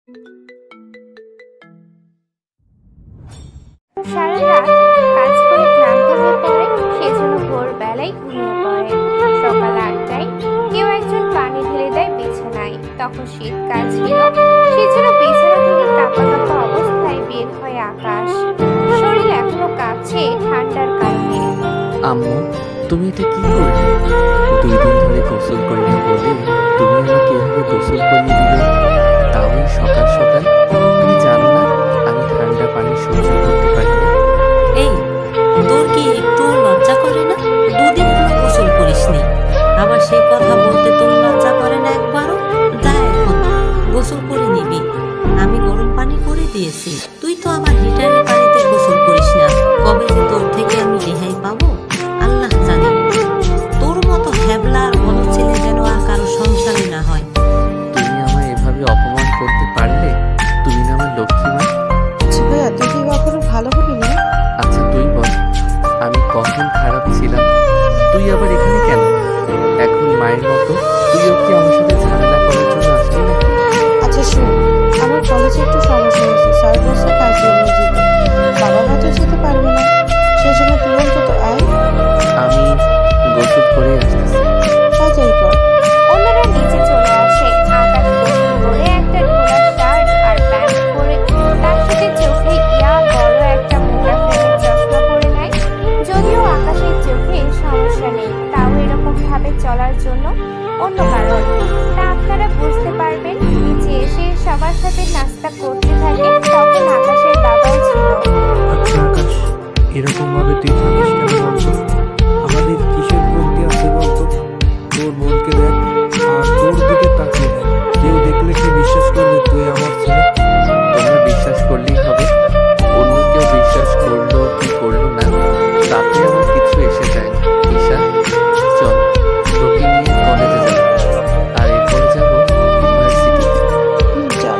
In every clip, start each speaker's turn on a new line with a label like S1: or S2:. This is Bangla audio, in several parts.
S1: সারা রাত কাজ করে ক্লান্ত হয়ে পড়ে, সেজন্য ভোরবেলায় ঘুমিয়ে পড়ে। সকাল 8টায় কেউ একজন পানি ঢেলে দেয় বিছানায়। তখন শীতকাল ছিল, সেজন্য বিছানা থেকে কাঁপা কাঁপা অবস্থায় বের হয় আকাশ। শরীর এখনো কাঁপছে ঠান্ডার কারণে।
S2: আম্মু, তুমি এটা কি করলে? 2 দিন ধরে গোসল করি না বলে তুমি আমাকে এভাবে গোসল করিয়ে দিলে, তাও এই সকাল সকাল। তুমি জানো না আমি ঠান্ডা পানি সহ্য করতে পারি না।
S3: এই, তোর কি একটু লজ্জা করে না? 2 দিন হলো গোসল করিসনি, আবার সেই কথা বলতে তোর লজ্জা করে না একবারও? যা এখন গোসল করে নিবি, আমি গরম পানি করে দিয়েছি। তুই তো আমার হিটারের পানিতে গোসল করিস না। কবে যে তোর থেকে আমি রেহাই পাবো আল্লাহ জানে। তোর মতো হ্যাবলা আর বড় ছেলে যেন আর কারো সংসারে না হয়।
S2: তুমি আমায় এভাবে অপমান করতে পারলে? তুমি না আমার লক্ষ্মী মা।
S4: আচ্ছা ভাইয়া, তুই কি কখনো ভালো হবি না?
S2: আচ্ছা তুই বল, আমি কখন খারাপ ছিলাম? তুই আবার এখানে কেন? এখন মায়ের মতো তুইও কি আমার সাথে ঝামেলা করার জন্য আসলি নাকি?
S4: আচ্ছা শোন, আমার কলেজে একটু সমস্যা হয়েছে, স্যার বলছে কাজ জন্য যেতে। বাবা মা তো যেতে পারবে না, সেজন্য তুই অন্তত আয়।
S2: আমি গোসল করে আসতেছি।
S4: তাড়াতাড়ি কর।
S1: অন্যরা নিচে চলে আসে। আকাশ গোসল করে একটা ঢোলা শার্ট আর প্যান্ট পরে, তার সাথে চোখে বড় একটা মোটা ফ্রেমের চশমা পরে নেয়। যদিও আকাশের চোখে সমস্যা নেই, তাও এরকম ভাবে চলার জন্য অন্য কারণ তা আপনারা বুঝতে পারবেন। নিচে এসে সবার সাথে নাস্তা করতে থাকে। তখন আকাশের বাবাও ছিল।
S5: আচ্ছা আকাশ, এরকম ভাবে তুই থাকিস কেন বলতো? আমাদের কিসের কমতি আছে বলতো? তোর বোনকে দেখ আর তোর দিকে তাকিয়ে দেখ, কেউ দেখলে কি বিশ্বাস করবে তুই আমার ছেলে?
S2: তোমরা বিশ্বাস করলেই হবে? অন্য কেউ বিশ্বাস করলো কি করলো না, তাতে আমার কিছু এসে যায় না। ঈশা, চল তোকে নিয়ে কলেজে যাব, আর এরপর যাব ইউনিভার্সিটিতে।
S4: চল।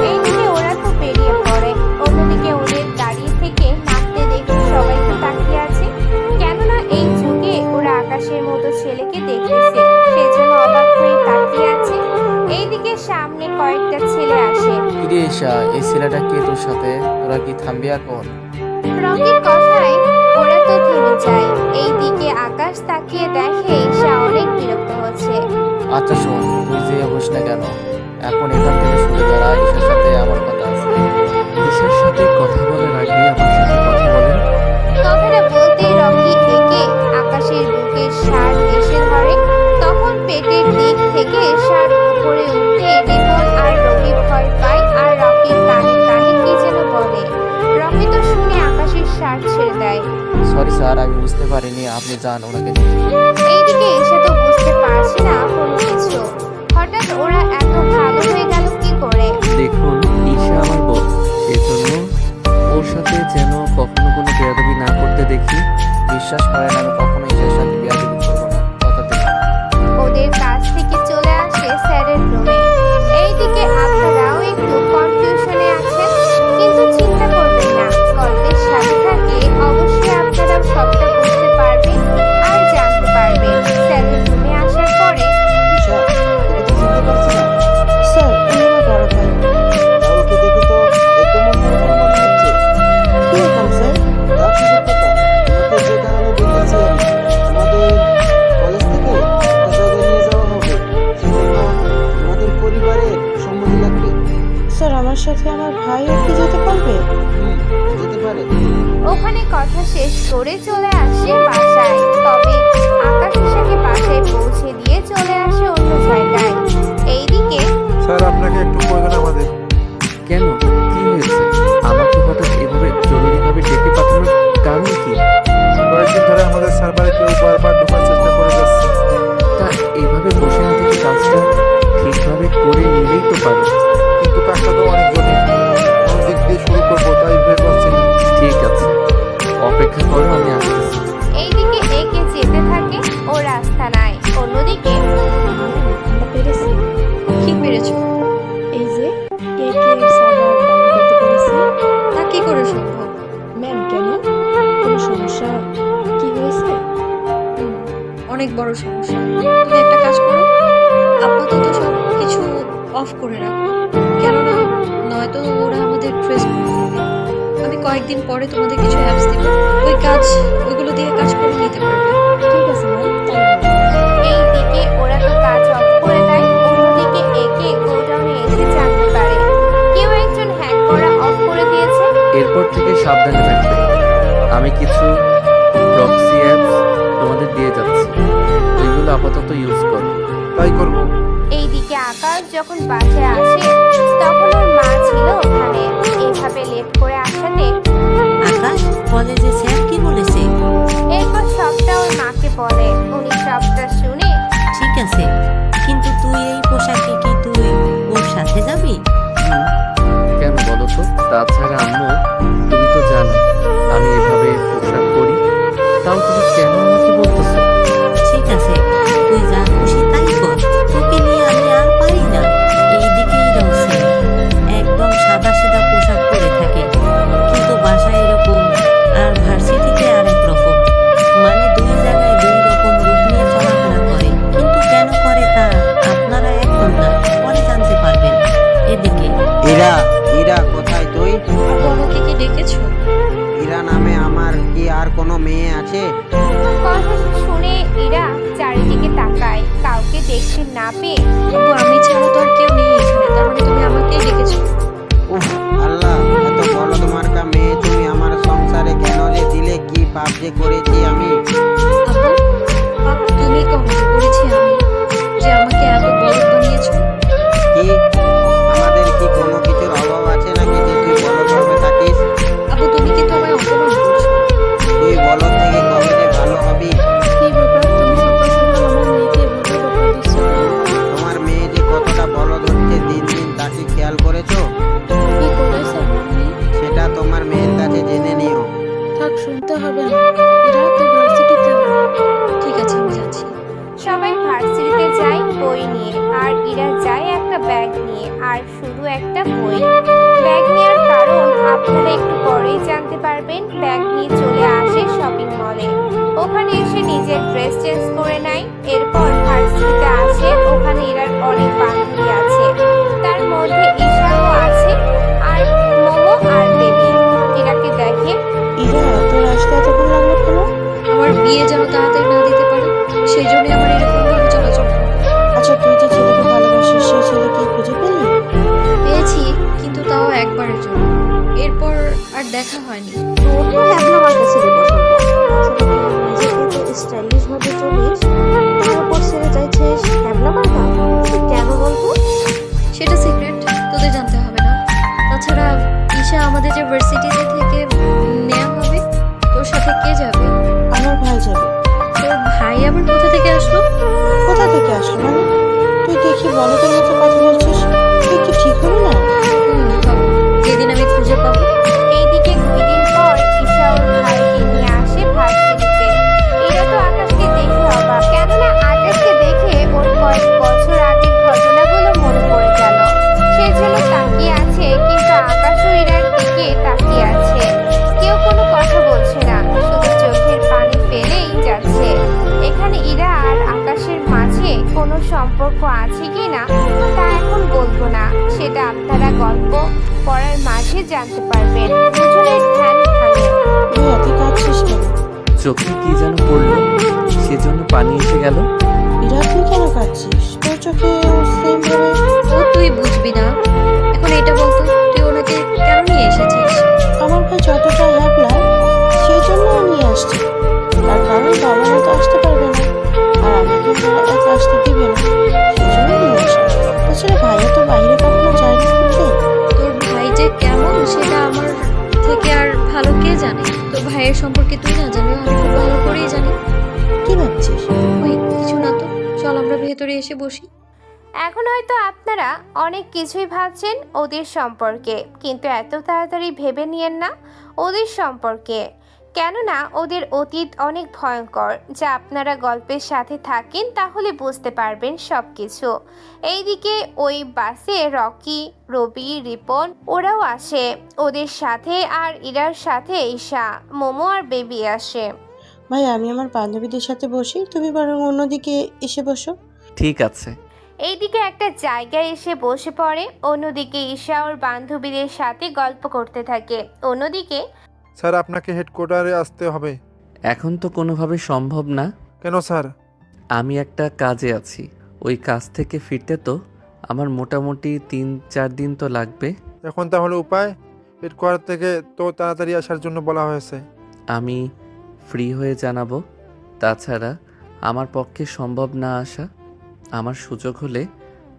S1: এইদিকে ওরা তো বেরিয়ে পড়ে। অন্যদিকে ওদের দাঁড়িয়ে থেকে নাচতে দেখে সবাই তো তাকিয়ে আছে, কেননা এই যুগে ওরা আকাশের মতো ছেলেকে দেখতেছে, সেজন্য অবাক হয়ে তাকিয়ে আছে। এইদিকে সামনে কয়েকটা ছেলে আসে।
S6: কিরে ঈশা, এই ছেলেটা কে তোর সাথে? তোরা কি থামবি এখন?
S1: রকির কথায় ওরা তো থেমে যায়। এইদিকে আকাশ তাকিয়ে দেখে ঈশা অনেক বিরক্ত হচ্ছে।
S6: আচ্ছা শোন, তুই যে হোস না কেন, এখন এখান থেকে সরে দাঁড়া, ঈশার সাথে আমার কথা আছে।
S2: ঈশার সাথে কথা বলার আগে আমার সাথে কথা বলেন।
S1: কথাটা বলতেই রকি একে আকাশের বুকের শার্ট এসে ধরে। তখন পেটের দিক থেকে শার্ট উপরে উঠতে রিপন আর রকি ভয় পায় আর রকির কানে কানে কি যেন বলে। রকি তো শুনে আকাশের শার্ট ছেড়ে দেয়।
S6: সরি স্যার, আমি বুঝতে পারিনি, আপনি যান ওনাকে নিয়ে।
S1: এইদিকে এসে তো বুঝতে পারছি না কোনো কিছু, হঠাৎ ওরা এত ভালো হয়ে গেল কি করে?
S2: দেখুন, ঈশা আমার বোন, সেজন্য ওর সাথে যেন কখনো কোনো বেয়াদবি না করতে দেখি।
S6: বিশ্বাস করেন, আমি কখনো ঈশার সাথে বিয়াদবি করবো না, কথা দিলাম।
S1: ওদের কাছ থেকে চলে আসে স্যারের রুমে। এইদিকে আপনারাও একটু কনফিউশনে আছেন, কিন্তু চিন্তা করবেন না, গল্পের সাথে থাকলে অবশ্যই আপনারাও সবটা বুঝতে পারবেন আর জানতে পারবেন। স্যারের রুমে আসার পরে
S4: ঈশা, ওকে তো চিনতে পারছি না। স্যার, উনি আমার বড় ভাই।
S5: আর ওকে দেখে তো একদম অন্যরকম মনে হচ্ছে।
S4: কিরকম স্যার?
S5: তার কিসের কথা? তোমাকে যে কারণে ডেকেছি আমি, আমাদের কলেজ থেকে একটা জায়গায় নিয়ে যাওয়া হবে, সেজন্য আমাদের পরিবারের সম্মতি লাগবে।
S4: স্যার, আমার সাথে আমার ভাইও কি যেতে পারবে?
S5: যেতে পারে।
S1: ওখানে কথা শেষ করে চলে আসে বাসায়। তবে আকাশ ঈশাকে বাসায় পৌঁছে দিয়ে চলে আসে অন্য জায়গায়। এইদিকে
S5: স্যার, আপনাকে একটু প্রয়োজন আমাদের।
S2: কেন, কি হয়েছে? আমাকে হঠাৎ এভাবে জরুরিভাবে ডেকে পাঠানোর কারণ কি?
S5: কয়েকদিন ধরে আমাদের সার্ভারে কেউ বারবার ঢোকার চেষ্টা করে যাচ্ছে।
S2: তা এভাবে বসে না থেকে কাজটা ঠিকভাবে করে নিলেই তো পারো।
S5: কিন্তু কাজটা তো অনেক জটিল, কোন দিক দিয়ে শুরু করবো তাই ভেবে পাচ্ছি না।
S2: ঠিক আছে, অপেক্ষা করো, আমি আসতেছি।
S1: এইদিকে একে যেতে থাকে, ও রাস্তা নাই। অন্যদিকে
S4: আমরা পেরেছি। কি পেরেছো? এই যে কেকের সার্ভার ডাউন করতে পেরেছি। তা কি করে সম্ভব? ম্যাম, কেন? কোনো সমস্যা? কি হয়েছে?
S7: অনেক বড় সমস্যা। তুমি একটা কাজ করো, আপাতত সব কিছু অফ করে রাখো, কেননা কয়েকদিন পরে তোমাদের কিছু অ্যাপস দিব, ওইগুলো দিয়ে কাজ করে নিতে পারবে।
S4: ঠিক আছে ম্যাম, তাই হবে।
S1: এইদিকে ওরা তো কাজ অফ করে দেয়, অন্যদিকে একে গোডাউনে এসে জানতে পারে কেউ একজন হ্যাক করা অফ করে দিয়েছে।
S2: এরপর থেকে সাবধানে থাকবে। আমি কিছু প্রক্সি অ্যাপস তোমাদের দিয়ে যাচ্ছি, ওইগুলো আপাতত ইউজ করো।
S5: তাই করবো।
S1: এইদিকে আকাশ যখন বাসায় আসে তখন ওর মা ছিল ওখানে। এভাবে লেট করে আসাতে
S3: আকাশ, কলেজে স্যার কি বলেছে?
S1: এরপর সবটা ওর মাকে বলে। উনি সবটা শুনে
S3: ঠিক আছে, কিন্তু তুই এই পোশাকে কি তুই ওর সাথে যাবি?
S2: কেন বলো তো? তাছাড়া আম্মু, তুমি তো জানো আমি এভাবে পোশাক পরি, তাও তুমি কেন আমাকে বলতেছো?
S3: ঠিক আছে, তুই যা খুশি তাই কর, তোকে নিয়ে আমি আর পারি না। এইদিকেই রয়েছে একদম সাদা সিধা পোশাক পরে থাকে, কিন্তু বাসায় এরকম আর ভার্সিটিতে আরেক রকম। মানে দুই জায়গায় দুই রকম রূপ নিয়ে চলাফেরা করে, কিন্তু কেন করে তা আপনারা এখন না, পরে জানতে পারবেন। এদিকে
S8: ইরা, ইরা কোথায় তুই?
S7: আপু আমাকে কি ডেকেছো?
S8: ইরা নামে আমার কি আর কোনো মেয়ে আছে?
S1: কথা শুনে এরা চারিদিকে তাকায়, কাউকে দেখতে না পেয়ে
S7: আপু আমি ছাড়া তো আর কেউ নেই এখানে, তার মানে তুমি আমাকেই ডেকেছো?
S8: উফ আল্লাহ, এত বলদ মার্কা মেয়ে তুমি আমার সংসারে কেন যে দিলে? কি পাপ যে করেছি আমি?
S7: আপু পাপ তুমি কখন করেছি আমি, যে আমাকে এত বলদ বানিয়েছো?
S8: কি আমাদের কি কোনো কিছুর অভাব আছে নাকি যে তুই বলদ হবে থাকিস?
S7: আপু তুমি কিন্তু আমায় অপমান করছো।
S8: তুই বলদ থেকে কবে যে ভালো হবি?
S4: কি ব্যাপার, তুমি সকাল সকাল আমার মেয়েকে এভাবে বকা দিচ্ছ কেন?
S8: তোমার মেয়ে যে কতটা বলদ হচ্ছে দিন দিন, তা কি খেয়াল করেছো?
S4: কি করেছে আমার মেয়ে?
S8: সেটা তোমার মেয়ের কাছে জেনে নিও।
S4: থাক, শুনতে হবে না। এরা তো ভার্সিটিতে না।
S7: ঠিক আছে আমি যাচ্ছি।
S1: সবাই ভার্সিটিতে যায় বই নিয়ে, আর ইরা যায় একটা ব্যাগ নিয়ে, আর শুধু একটা বই। ব্যাগ নেওয়ার কারণ আপনারা একটু পরেই জানতে পারবেন। ব্যাগ নিয়ে চলে আসে শপিং মলে, ওখানে এসে নিজের ড্রেস চেঞ্জ করে নেয়। এরপর ভার্সিটিতে আসে, ওখানে ইরার অনেক বান্ধবী আছে, তার মধ্যে ঈশাও আছে, আর মোমো আর বেবি। ইরাকে দেখে
S4: ইরা, তোর আসতে এতক্ষণ লাগলো কেন?
S7: আমার বিয়ে যেন তাড়াতাড়ি না দিতে পারে, সেই জন্য আমার এরকম ভাবে চলাচল করে।
S4: আচ্ছা, তুই যে ছেলেকে ভালোবাসিস সেই ছেলেকে খুঁজে পেলি?
S7: পেয়েছি, কিন্তু তাও একবারের জন্য, এরপর আর দেখা হয়নি।
S4: তোর তো হ্যাবলা মার্কা ছেলে পছন্দ। আসলে তুই নিজেকে তো স্টাইলিশ ভাবে চলিস, তার উপর ছেড়ে চাইছিস হ্যাবলা মার্কা। তুই কেন বলতো?
S7: সেটা সিক্রেট, তোদের জানতে হবে না। তাছাড়া ঈশা আমাদের যে ভার্সিটিতে থেকে নেওয়া হবে, তোর সাথে কে যাবে?
S4: আমার ভাই যাবে।
S7: তোর ভাই আবার কোথা থেকে আসলো?
S4: কোথা থেকে আসলো মানে? তুই দেখি বলদের মতো কথা বলছিস, তুই কি ঠিক হবি না?
S7: হবে, যেদিন আমি খুঁজে পাবো।
S1: এইদিকে 2 দিন পর ঈশা ওর ভাইকে নিয়ে আসে ভার্সিটিতে। এরা তো আকাশকে দেখে অবাক, কেননা আকাশকে দেখে ওর কয়েক বছর আগের ঘটনাগুলো মনে পড়ে গেল। সেজন্য তাকিয়ে আছে, কিন্তু আকাশও ইরার দিকে তাকিয়ে আছে। কেউ কোনো কথা বলছে না, শুধু চোখের পানি ফেলেই যাচ্ছে। এখানে ইরা আর আকাশের মাঝে কোনো সম্পর্ক আছে কি না তা এখন বলবো না, সেটা আপনারা গল্প পড়ার মাঝে জানতে পারবেন। দুজনের ধ্যান ভাঙে।
S4: ভাইয়া, তুই কাঁদছিস কেন?
S2: চোখে কি যেন পড়লো, সেজন্য পানি এসে গেল।
S4: ইরা, তুই কেন কাঁদছিস? তোর চোখে সেম ভাবে।
S7: ও তুই বুঝবি না। এখন এটা বলতো, তুই ওনাকে কেন নিয়ে এসেছিস?
S4: আমার ভাই যতটা হ্যাবলা, সেই জন্য ও নিয়ে আসছে। তার কারণ বাবা মা তো আসতে পারবে না, আর আমাকে তারা একা আসতে দিবে না, সেই জন্য নিয়ে আসা। তাছাড়া ভাইয়া তো বাইরে কখনো যায় না ঘুরতে।
S7: তোর ভাই যে কেমন সেটা আমার থেকে আর ভালো কে জানে? তোর ভাইয়ের সম্পর্কে তুই না জানলেও আমি খুব ভালো করেই জানি।
S4: কি ভাবছিস?
S7: ওই কিছু না তো, চল আমরা ভেতরে এসে বসি।
S1: এখন হয়তো আপনারা অনেক কিছুই ভাবছেন ওদের সম্পর্কে, কিন্তু এত তাড়াতাড়ি ভেবে নিয়েন না ওদের সম্পর্কে, কেননা ওদের অতীত অনেক ভয়ঙ্কর। যা আপনারা গল্পের সাথে থাকেন তাহলে বুঝতে পারবেন সব কিছু। এইদিকে ওই বাসে রকি, রবি, রিপন ওরাও আসে ওদের সাথে, আর ইরার সাথে ঈশা, মোমো আর বেবি আসে।
S4: ভাই, আমি আমার বান্ধবীদের সাথে বসি, তুমি বরং অন্যদিকে এসে বসো।
S2: ঠিক আছে।
S1: এইদিকে একটা জায়গায় এসে বসে পড়ে। অন্যদিকে ঈশা ওর বান্ধবীদের সাথে গল্প করতে থাকে। অন্যদিকে
S5: স্যার আপনাকে হেডকোয়ার্টারে আসতে হবে।
S2: এখন তো কোনোভাবে সম্ভব না।
S5: কেন স্যার?
S2: আমি একটা কাজে আছি। ওই কাজ থেকে ফিরতে তো আমার মোটামুটি 3-4 দিন তো লাগবে।
S5: এখন তাহলে উপায়? হেডকোয়ার্টার থেকে তো তাড়াতাড়ি আসার জন্য বলা হয়েছে।
S2: আমি ফ্রি হয়ে জানাবো। তাছাড়া আমার পক্ষে সম্ভব না আসা। আমার সুযোগ হলে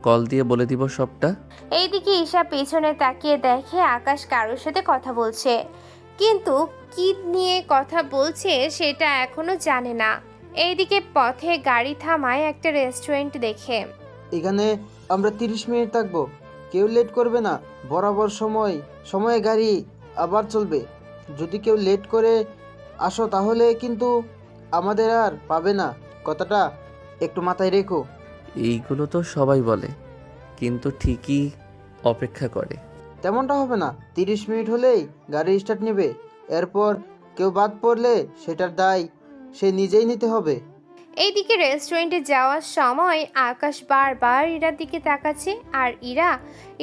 S2: কল দিয়ে বলে দিব সবটা।
S1: এইদিকে ঈশা পেছনে তাকিয়ে দেখে আকাশ কারোর সাথে কথা বলছে, কিন্তু কি নিয়ে কথা বলছে সেটা এখনো জানে না। এইদিকে পথে গাড়ি থামায় একটা রেস্টুরেন্ট দেখে।
S8: এখানে আমরা 30 মিনিট থাকবো, কেউ লেট করবে না। বরাবর সময়ে গাড়ি আবার চলবে। যদি কেউ লেট করে আসো তাহলে কিন্তু আমাদের আর পাবে না, কথাটা একটু মাথায় রেখো।
S2: এইগুলো তো সবাই বলে, কিন্তু ঠিকই অপেক্ষা করে।
S8: তেমনটা হবে না, 30 মিনিট হলেই গাড়ি স্টার্ট নেবে। এরপর কেউ বাদ পড়লে সেটার দায় সে নিজেই নিতে হবে।
S1: এইদিকে রেস্টুরেন্টে যাওয়ার সময় আকাশ বারবার ইরার দিকে তাকাচ্ছে, আর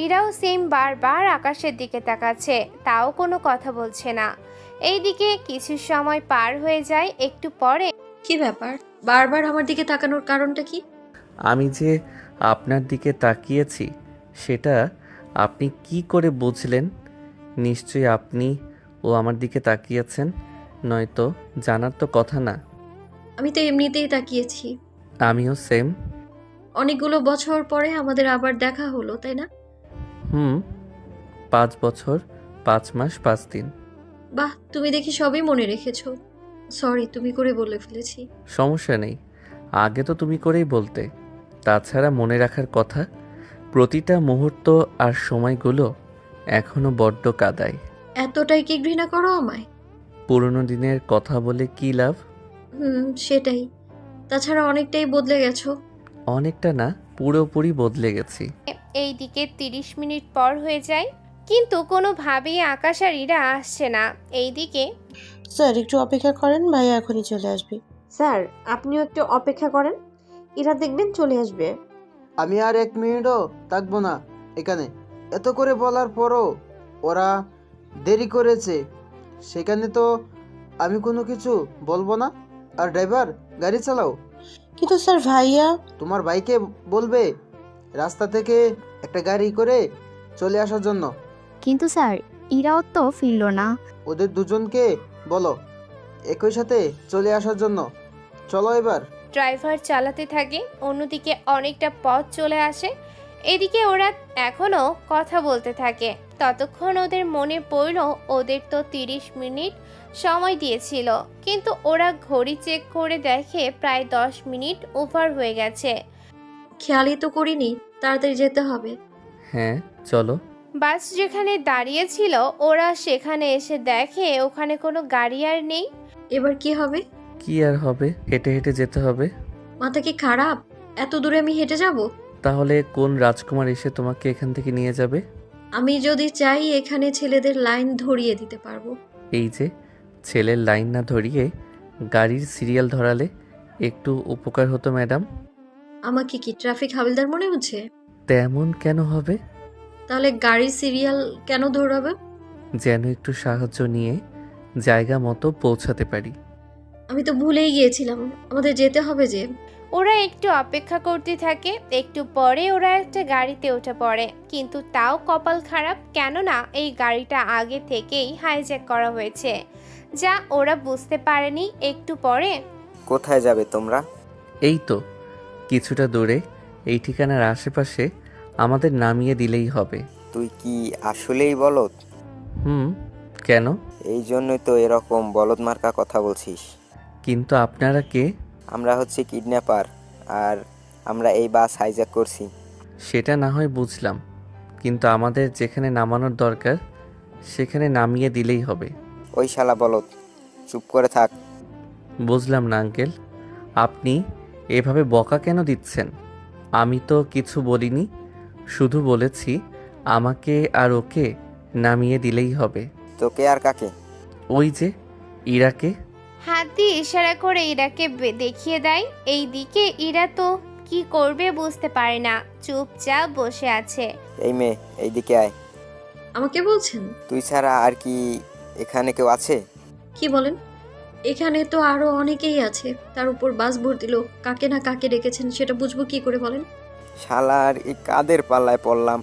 S1: ইরাও সেম বারবার আকাশের দিকে তাকাচ্ছে, তাও কোনো কথা বলছে না। এইদিকে কিছু সময় পার হয়ে যায়। একটু পরে
S7: কি ব্যাপার, বারবার আমার দিকে তাকানোর কারণটা কি?
S2: আমি যে আপনার দিকে তাকিয়েছি সেটা আপনি কি করে বুঝলেন? নিশ্চয়ই আপনি ও আমার দিকে তাকিয়েছেন, নয়তো জানার তো কথা না।
S7: আমি তো এমনিতেই তাকিয়েছি।
S2: আমিও সেম।
S7: অনেকগুলো বছর পরে আমাদের আবার দেখা হলো, তাই না?
S2: 5 বছর 5 মাস 5 দিন।
S7: বাহ, তুমি দেখি সবই মনে রেখেছো। সরি, তুমি করে বলে ফেলেছি।
S2: সমস্যা নেই, আগে তো তুমি করেই বলতে। তাছাড়া মনে রাখার কথা, প্রতিটা মুহূর্ত আর সময়গুলো এখনো বড্ড কাদায়।
S7: এতটাই কি ঘৃণা করো আমায়?
S2: পুরনো দিনের কথা বলে কি লাভ?
S7: সেটাই। তাছাড়া অনেকটাই বদলে গেছো।
S2: অনেকটা না, পুরোপুরি বদলে গেছি।
S1: এইদিকে 30 মিনিট পর হয়ে যায়, কিন্তু কোনোভাবেই আকাশ আর ইরা আসছে না। এইদিকে
S9: স্যার একটু অপেক্ষা করেন, ভাইয়া এখনই চলে আসবে।
S10: স্যার আপনিও একটু অপেক্ষা করেন, এরা দেখবেন চলে আসবে।
S8: আমি আর 1 মিনিটও থাকবো না এখানে। এত করে বলার পরও ওরা দেরি করেছে, সেখানে তো আমি কোনো কিছু বলবো না। আর ড্রাইভার, গাড়ি চালাও।
S9: কিন্তু স্যার ভাইয়া।
S8: তোমার ভাইকে বলবে রাস্তা থেকে একটা গাড়ি করে চলে আসার জন্য।
S11: কিন্তু স্যার ইরাও তো ফিরল না।
S8: ওদের দুজনকে বলো একই সাথে চলে আসার জন্য। চলো এবার।
S1: ড্রাইভার চালাতে থাকে, অন্যদিকে অনেকটা পথ চলে আসে। এদিকে ওরা এখনো কথা বলতে থাকে। ততক্ষণ ওদের মনে পড়ল ওদের তো 30 মিনিট সময় দিয়েছিল, কিন্তু ওরা ঘড়ি চেক করে দেখে প্রায় 10 মিনিট ওভার হয়ে গেছে।
S7: খেয়ালই তো করিনি, তাড়াতাড়ি যেতে হবে।
S2: হ্যাঁ চলো।
S1: বাস যেখানে দাঁড়িয়েছিল ওরা সেখানে এসে দেখে ওখানে কোনো গাড়ি আর নেই।
S7: এবার কি হবে?
S2: কি আর হবে, হেঁটে হেঁটে যেতে হবে।
S7: মাথা কি খারাপ? এত দূরে আমি হেঁটে যাব?
S2: তাহলে কোন রাজকুমার এসে তোমাকে এখান থেকে নিয়ে যাবে?
S7: আমি যদি চাই এখানে ছেলেদের লাইন ধরিয়ে দিতে পারবো।
S2: এই যে ছেলের লাইন না ধরিয়ে গাড়ির সিরিয়াল ধরালে একটু উপকার হতো ম্যাডাম।
S7: আমাকে কি ট্রাফিক হাবিলদার মনে হচ্ছে?
S2: তেমন কেন হবে?
S7: তাহলে গাড়ির সিরিয়াল কেন ধরাবে?
S2: যেন একটু সাহায্য নিয়ে জায়গা মতো পৌঁছাতে পারি।
S7: আমি তো ভুলেই গিয়েছিলাম, আমাদের যেতে হবে যে।
S1: ওরা একটু অপেক্ষা করতে থাকে। একটু পরে ওরা একটা গাড়িতে উঠে পড়ে, কিন্তু তাও কপাল খারাপ, কেননা এই গাড়িটা আগে থেকেই হাইজ্যাক করা হয়েছে, যা ওরা বুঝতে পারেনি। একটু পরে
S12: কোথায় যাবে তোমরা?
S2: এই তো কিছুটা দূরে, এই ঠিকানার আশেপাশে আমাদের নামিয়ে দিলেই হবে।
S12: তুই কি আসলেই বলদ?
S2: কেন?
S12: এই জন্যই তো এরকম বলদ মার্কা কথা বলছিস।
S2: কিন্তু আপনারা কে?
S12: আমরা হচ্ছে কিডন্যাপার, আর আমরা এই বাস হাইজ্যাক করছি।
S2: সেটা না হয় বুঝলাম, কিন্তু আমাদের যেখানে নামানোর দরকার সেখানে নামিয়ে দিলেই হবে।
S12: ওই শালা বলদ, চুপ করে থাক।
S2: বুঝলাম না আঙ্কেল, আপনি এভাবে বকা কেন দিচ্ছেন? আমি তো কিছু বলিনি, শুধু বলেছি আমাকে আর ওকে নামিয়ে দিলেই হবে।
S12: তোকে আর কাকে?
S2: ওই যে ইরাকে।
S1: হাত দিয়ে ইশারা করে ইরাকে দেখিয়ে দেয়। এই দিকে ইরা তো কি করবে বুঝতে পারে না, চুপচাপ বসে আছে।
S12: এই মেয়ে, এইদিকে আয়।
S7: আমাকে বলছেন?
S12: তুই ছাড়া আর কি এখানে কেউ আছে?
S7: কি বলেন? এখানে তো আরো অনেকেই আছে, তার উপর বাস ভর্তি লোক। কাকে না কাকে ডেকেছেন সেটা বুঝবো কি করে বলেন?
S12: শালার এই কাদের পাল্লায় পড়লাম?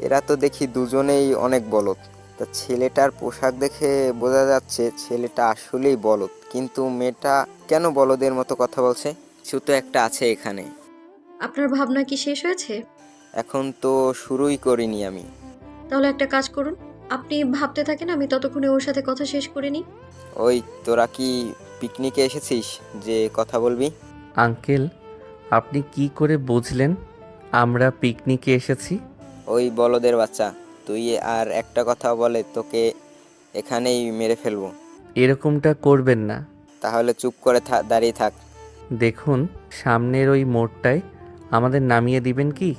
S12: এরা তো দেখি দুজনেই অনেক বলদ। তা ছেলেটার পোশাক দেখে বোঝা যাচ্ছে ছেলেটা আসলেই বলদ, কিন্তু মেয়েটা কেন বলদের মতো কথা বলছে? কিছু তো একটা আছে এখানে।
S7: আপনার ভাবনা কি শেষ হয়েছে?
S12: এখন তো শুরুই করিনি আমি।
S7: তাহলে একটা কাজ করুন, আপনি ভাবতে থাকেন, আমি ততক্ষণে ওর সাথে কথা শেষ করে নিই।
S12: ওই তোরা কি পিকনিকে এসেছিস যে কথা বলবি?
S2: আঙ্কেল, আপনি কি করে বুঝলেন আমরা পিকনিকে এসেছি?
S12: ওই বলদের বাচ্চা, তুই আর একটা কথা বলে তোকে এখানেই মেরে ফেলবো।
S2: এরকমটা করবেন না।
S12: তাহলে চুপ করে দাঁড়িয়ে থাক।
S2: দেখুন, সামনের ওই মোড়টায় আমাদের নামিয়ে দিবেন কি?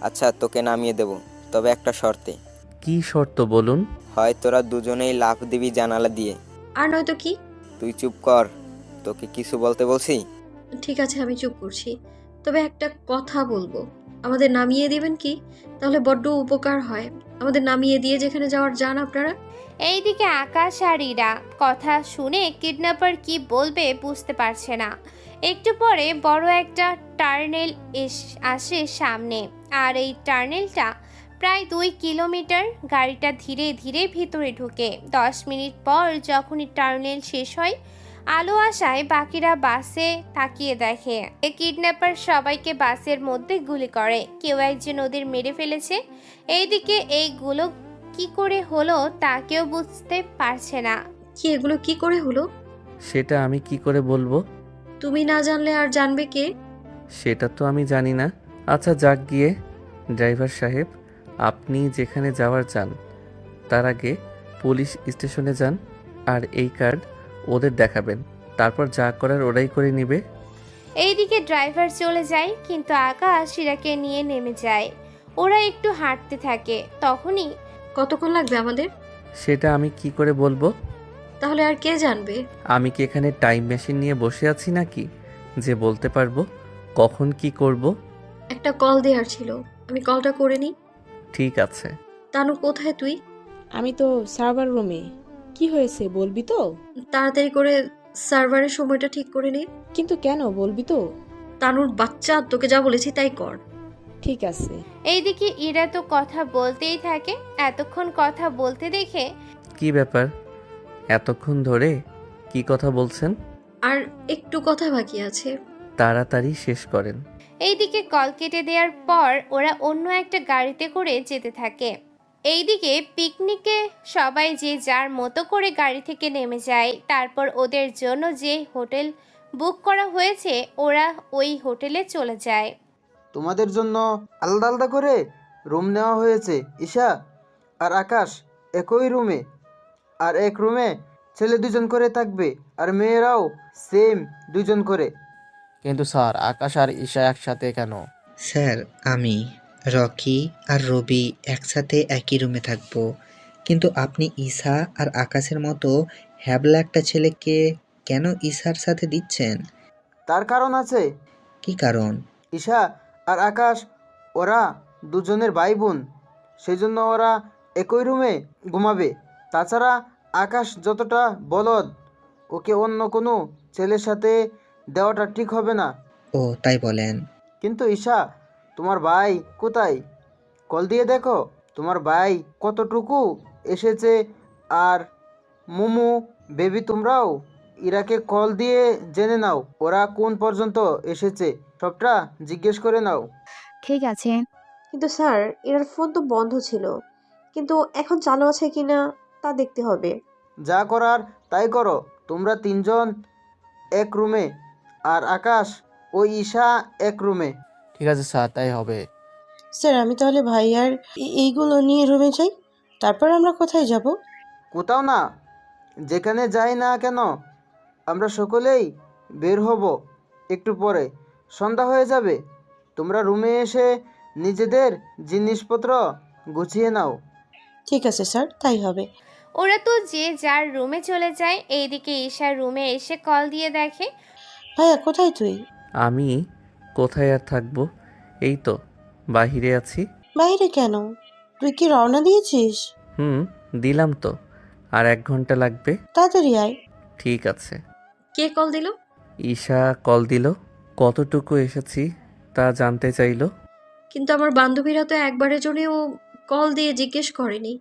S12: আচ্ছা, তোকে নামিয়ে দেব, তবে একটা শর্তে।
S2: কি শর্ত বলুন?
S12: হয় তোরা দুজনেই লাফ দিবি জানালা দিয়ে।
S7: আর নয়তো কি?
S12: তুই চুপ কর, তোকে কিছু বলতে বলছি।
S7: ঠিক আছে, আমি চুপ করছি। তবে একটা কথা বলবো, আমাদের নামিয়ে দিবেন কি? তাহলে বড্ড উপকার হয়। আমাদের নামিয়ে দিয়ে যেখানে যাওয়ার যান আপনারা।
S1: এইদিকে আকাশ আর ইরা কথা শুনে কিডন্যাপার কি বলবে বুঝতে পারছে না। একটু পরে বড় একটা টার্নেল আসে সামনে, আর এই টার্নেলটা প্রায় 2 কিলোমিটার। গাড়িটা ধীরে ধীরে ভিতরে ঢুকে 10 মিনিট পর যখনই টার্নেল শেষ হয়, আলো আসায় বাকিরা বাসে তাকিয়ে দেখে কিডন্যাপার সবাইকে বাসের মধ্যে গুলি করে। কেউ একজন ওদের মেরে ফেলেছে। এইদিকে এইগুলো কি করে হলো তা কেউ বুঝতে পারছে না।
S7: কি এগুলো কি করে হলো?
S2: সেটা আমি কি করে বলবো?
S7: তুমি না জানলে আর জানবে কে?
S2: সেটা তো আমি জানি না। আচ্ছা যাক গিয়ে। ড্রাইভার সাহেব, আপনি যেখানে যাওয়ার যান, তার আগে পুলিশ স্টেশনে যান আর এই কার্ড ওদের দেখাবেন। তারপর যা করার ওরাই করে নেবে।
S1: এইদিকে ড্রাইভার চলে যায়, কিন্তু আকাশ ইরাকে নিয়ে নেমে যায়। ওরা একটু হাঁটতে থাকে। তখনই
S7: কতক্ষণ লাগবে আমাদের?
S2: সেটা আমি কি করে বলবো?
S7: তাহলে আর কে জানবে?
S2: আমি কি এখানে টাইম মেশিন নিয়ে বসে আছি নাকি যে বলতে পারবো কখন কি করব?
S7: একটা কল দেওয়ার ছিল, আমি কলটা করে নিই।
S2: ঠিক আছে।
S7: তানু কোথায় তুই?
S4: আমি তো সার্ভার রুমে। কি হয়েছে বলবি তো?
S7: তাড়াতাড়ি করে সার্ভারের সময়টা ঠিক করে নে।
S4: কিন্তু কেন বলবি তো?
S7: তানুর বাচ্চা, তোকে যা বলেছি তাই কর।
S4: ঠিক আছে।
S1: এইদিকে ইরা তো কথা বলতেই থাকে। এতক্ষণ কথা বলতে দেখে
S2: কি ব্যাপার, এতক্ষণ ধরে কি কথা বলছেন?
S7: আর একটু কথা বাকি আছে।
S2: তাড়াতাড়ি শেষ করেন।
S1: এইদিকে কল কেটে দেওয়ার পর ওরা অন্য একটা গাড়িতে করে যেতে থাকে। এইদিকে পিকনিকে সবাই যে যার মতো করে গাড়ি থেকে নেমে যায়। তারপর ওদের জন্য যে হোটেল বুক করা হয়েছে ওরা ওই হোটেলে চলে যায়।
S8: তোমাদের জন্য আলাদা আলাদা করে রুম নেওয়া হয়েছে। ঈশা আর আকাশ একই রুমে, আর এক রুমে ছেলে 2জন করে থাকবে, আর মেয়েরাও সেম 2জন করে।
S6: কিন্তু স্যার, আকাশ আর ঈশা একসাথে কেন?
S13: স্যার, আমি, রকি আর রবি একসাথে একই রুমে থাকবো, কিন্তু আপনি ঈশা আর আকাশের মতো হ্যাবলা একটা ছেলেকে কেন ঈশার সাথে দিচ্ছেন?
S8: তার কারণ আছে।
S13: কি কারণ?
S8: ঈশা আর আকাশ ওরা 2জনের ভাই বোন, সেই জন্য ওরা একই রুমে ঘুমাবে। তাছাড়া আকাশ যতটা বলদ, ওকে অন্য কোনো ছেলের সাথে দেওয়াটা ঠিক হবে না।
S13: ও তাই বলেন?
S8: কিন্তু ঈশা, তোমার ভাই কোথায়? কল দিয়ে দেখো তোমার ভাই কতটুকু এসেছে। আর মোমো, বেবি, তোমরাও ইরাকে কল দিয়ে জেনে নাও ওরা কোন পর্যন্ত এসেছে, সবটা জিজ্ঞেস করে নাও।
S11: ঠিক আছে।
S10: কিন্তু স্যার, এর ফোন তো বন্ধ ছিল, কিন্তু এখন চালু আছে কিনা তা দেখতে হবে।
S8: যা করার তাই করো। তোমরা 3জন এক রুমে, আর আকাশ ও ঈশা এক রুমে।
S6: ঠিক আছে স্যার, তাই হবে।
S9: স্যার, আমি তাহলে ভাইয়ার এইগুলো নিয়ে রুমে যাই, তারপর আমরা কোথায় যাব?
S8: কোথাও না, যেখানে যাই না কেন আমরা সকলেই বের হব একটু পরে। সন্ধ্যা হয়ে যাবে। তোমরা রুমে এসে নিজেদের জিনিসপত্র গুছিয়ে নাও।
S9: ঠিক আছে স্যার, তাই হবে।
S1: ওরা তো যে যার রুমে চলে যায়। এইদিকে ঈশার রুমে এসে কল দিয়ে দেখে।
S9: ভাইয়া কোথায় তুই?
S2: আমি কোথায় আর থাকবো, এই তো বাহিরে আছি।
S9: বাইরে কেন? তুই কি রওনা দিয়েছিস?
S2: দিলাম তো। আর 1 ঘন্টা লাগবে।
S9: তাড়াতাড়ি আয়।
S2: ঠিক আছে।
S7: কে কল দিল?
S2: ঈশা কল দিল। কতটুকু এসেছি তা জানতে চাইলো।
S7: কিন্তু আমার বান্ধবীরা তো একবারের জন্যও কল দিয়ে জিজ্ঞেস করেনি।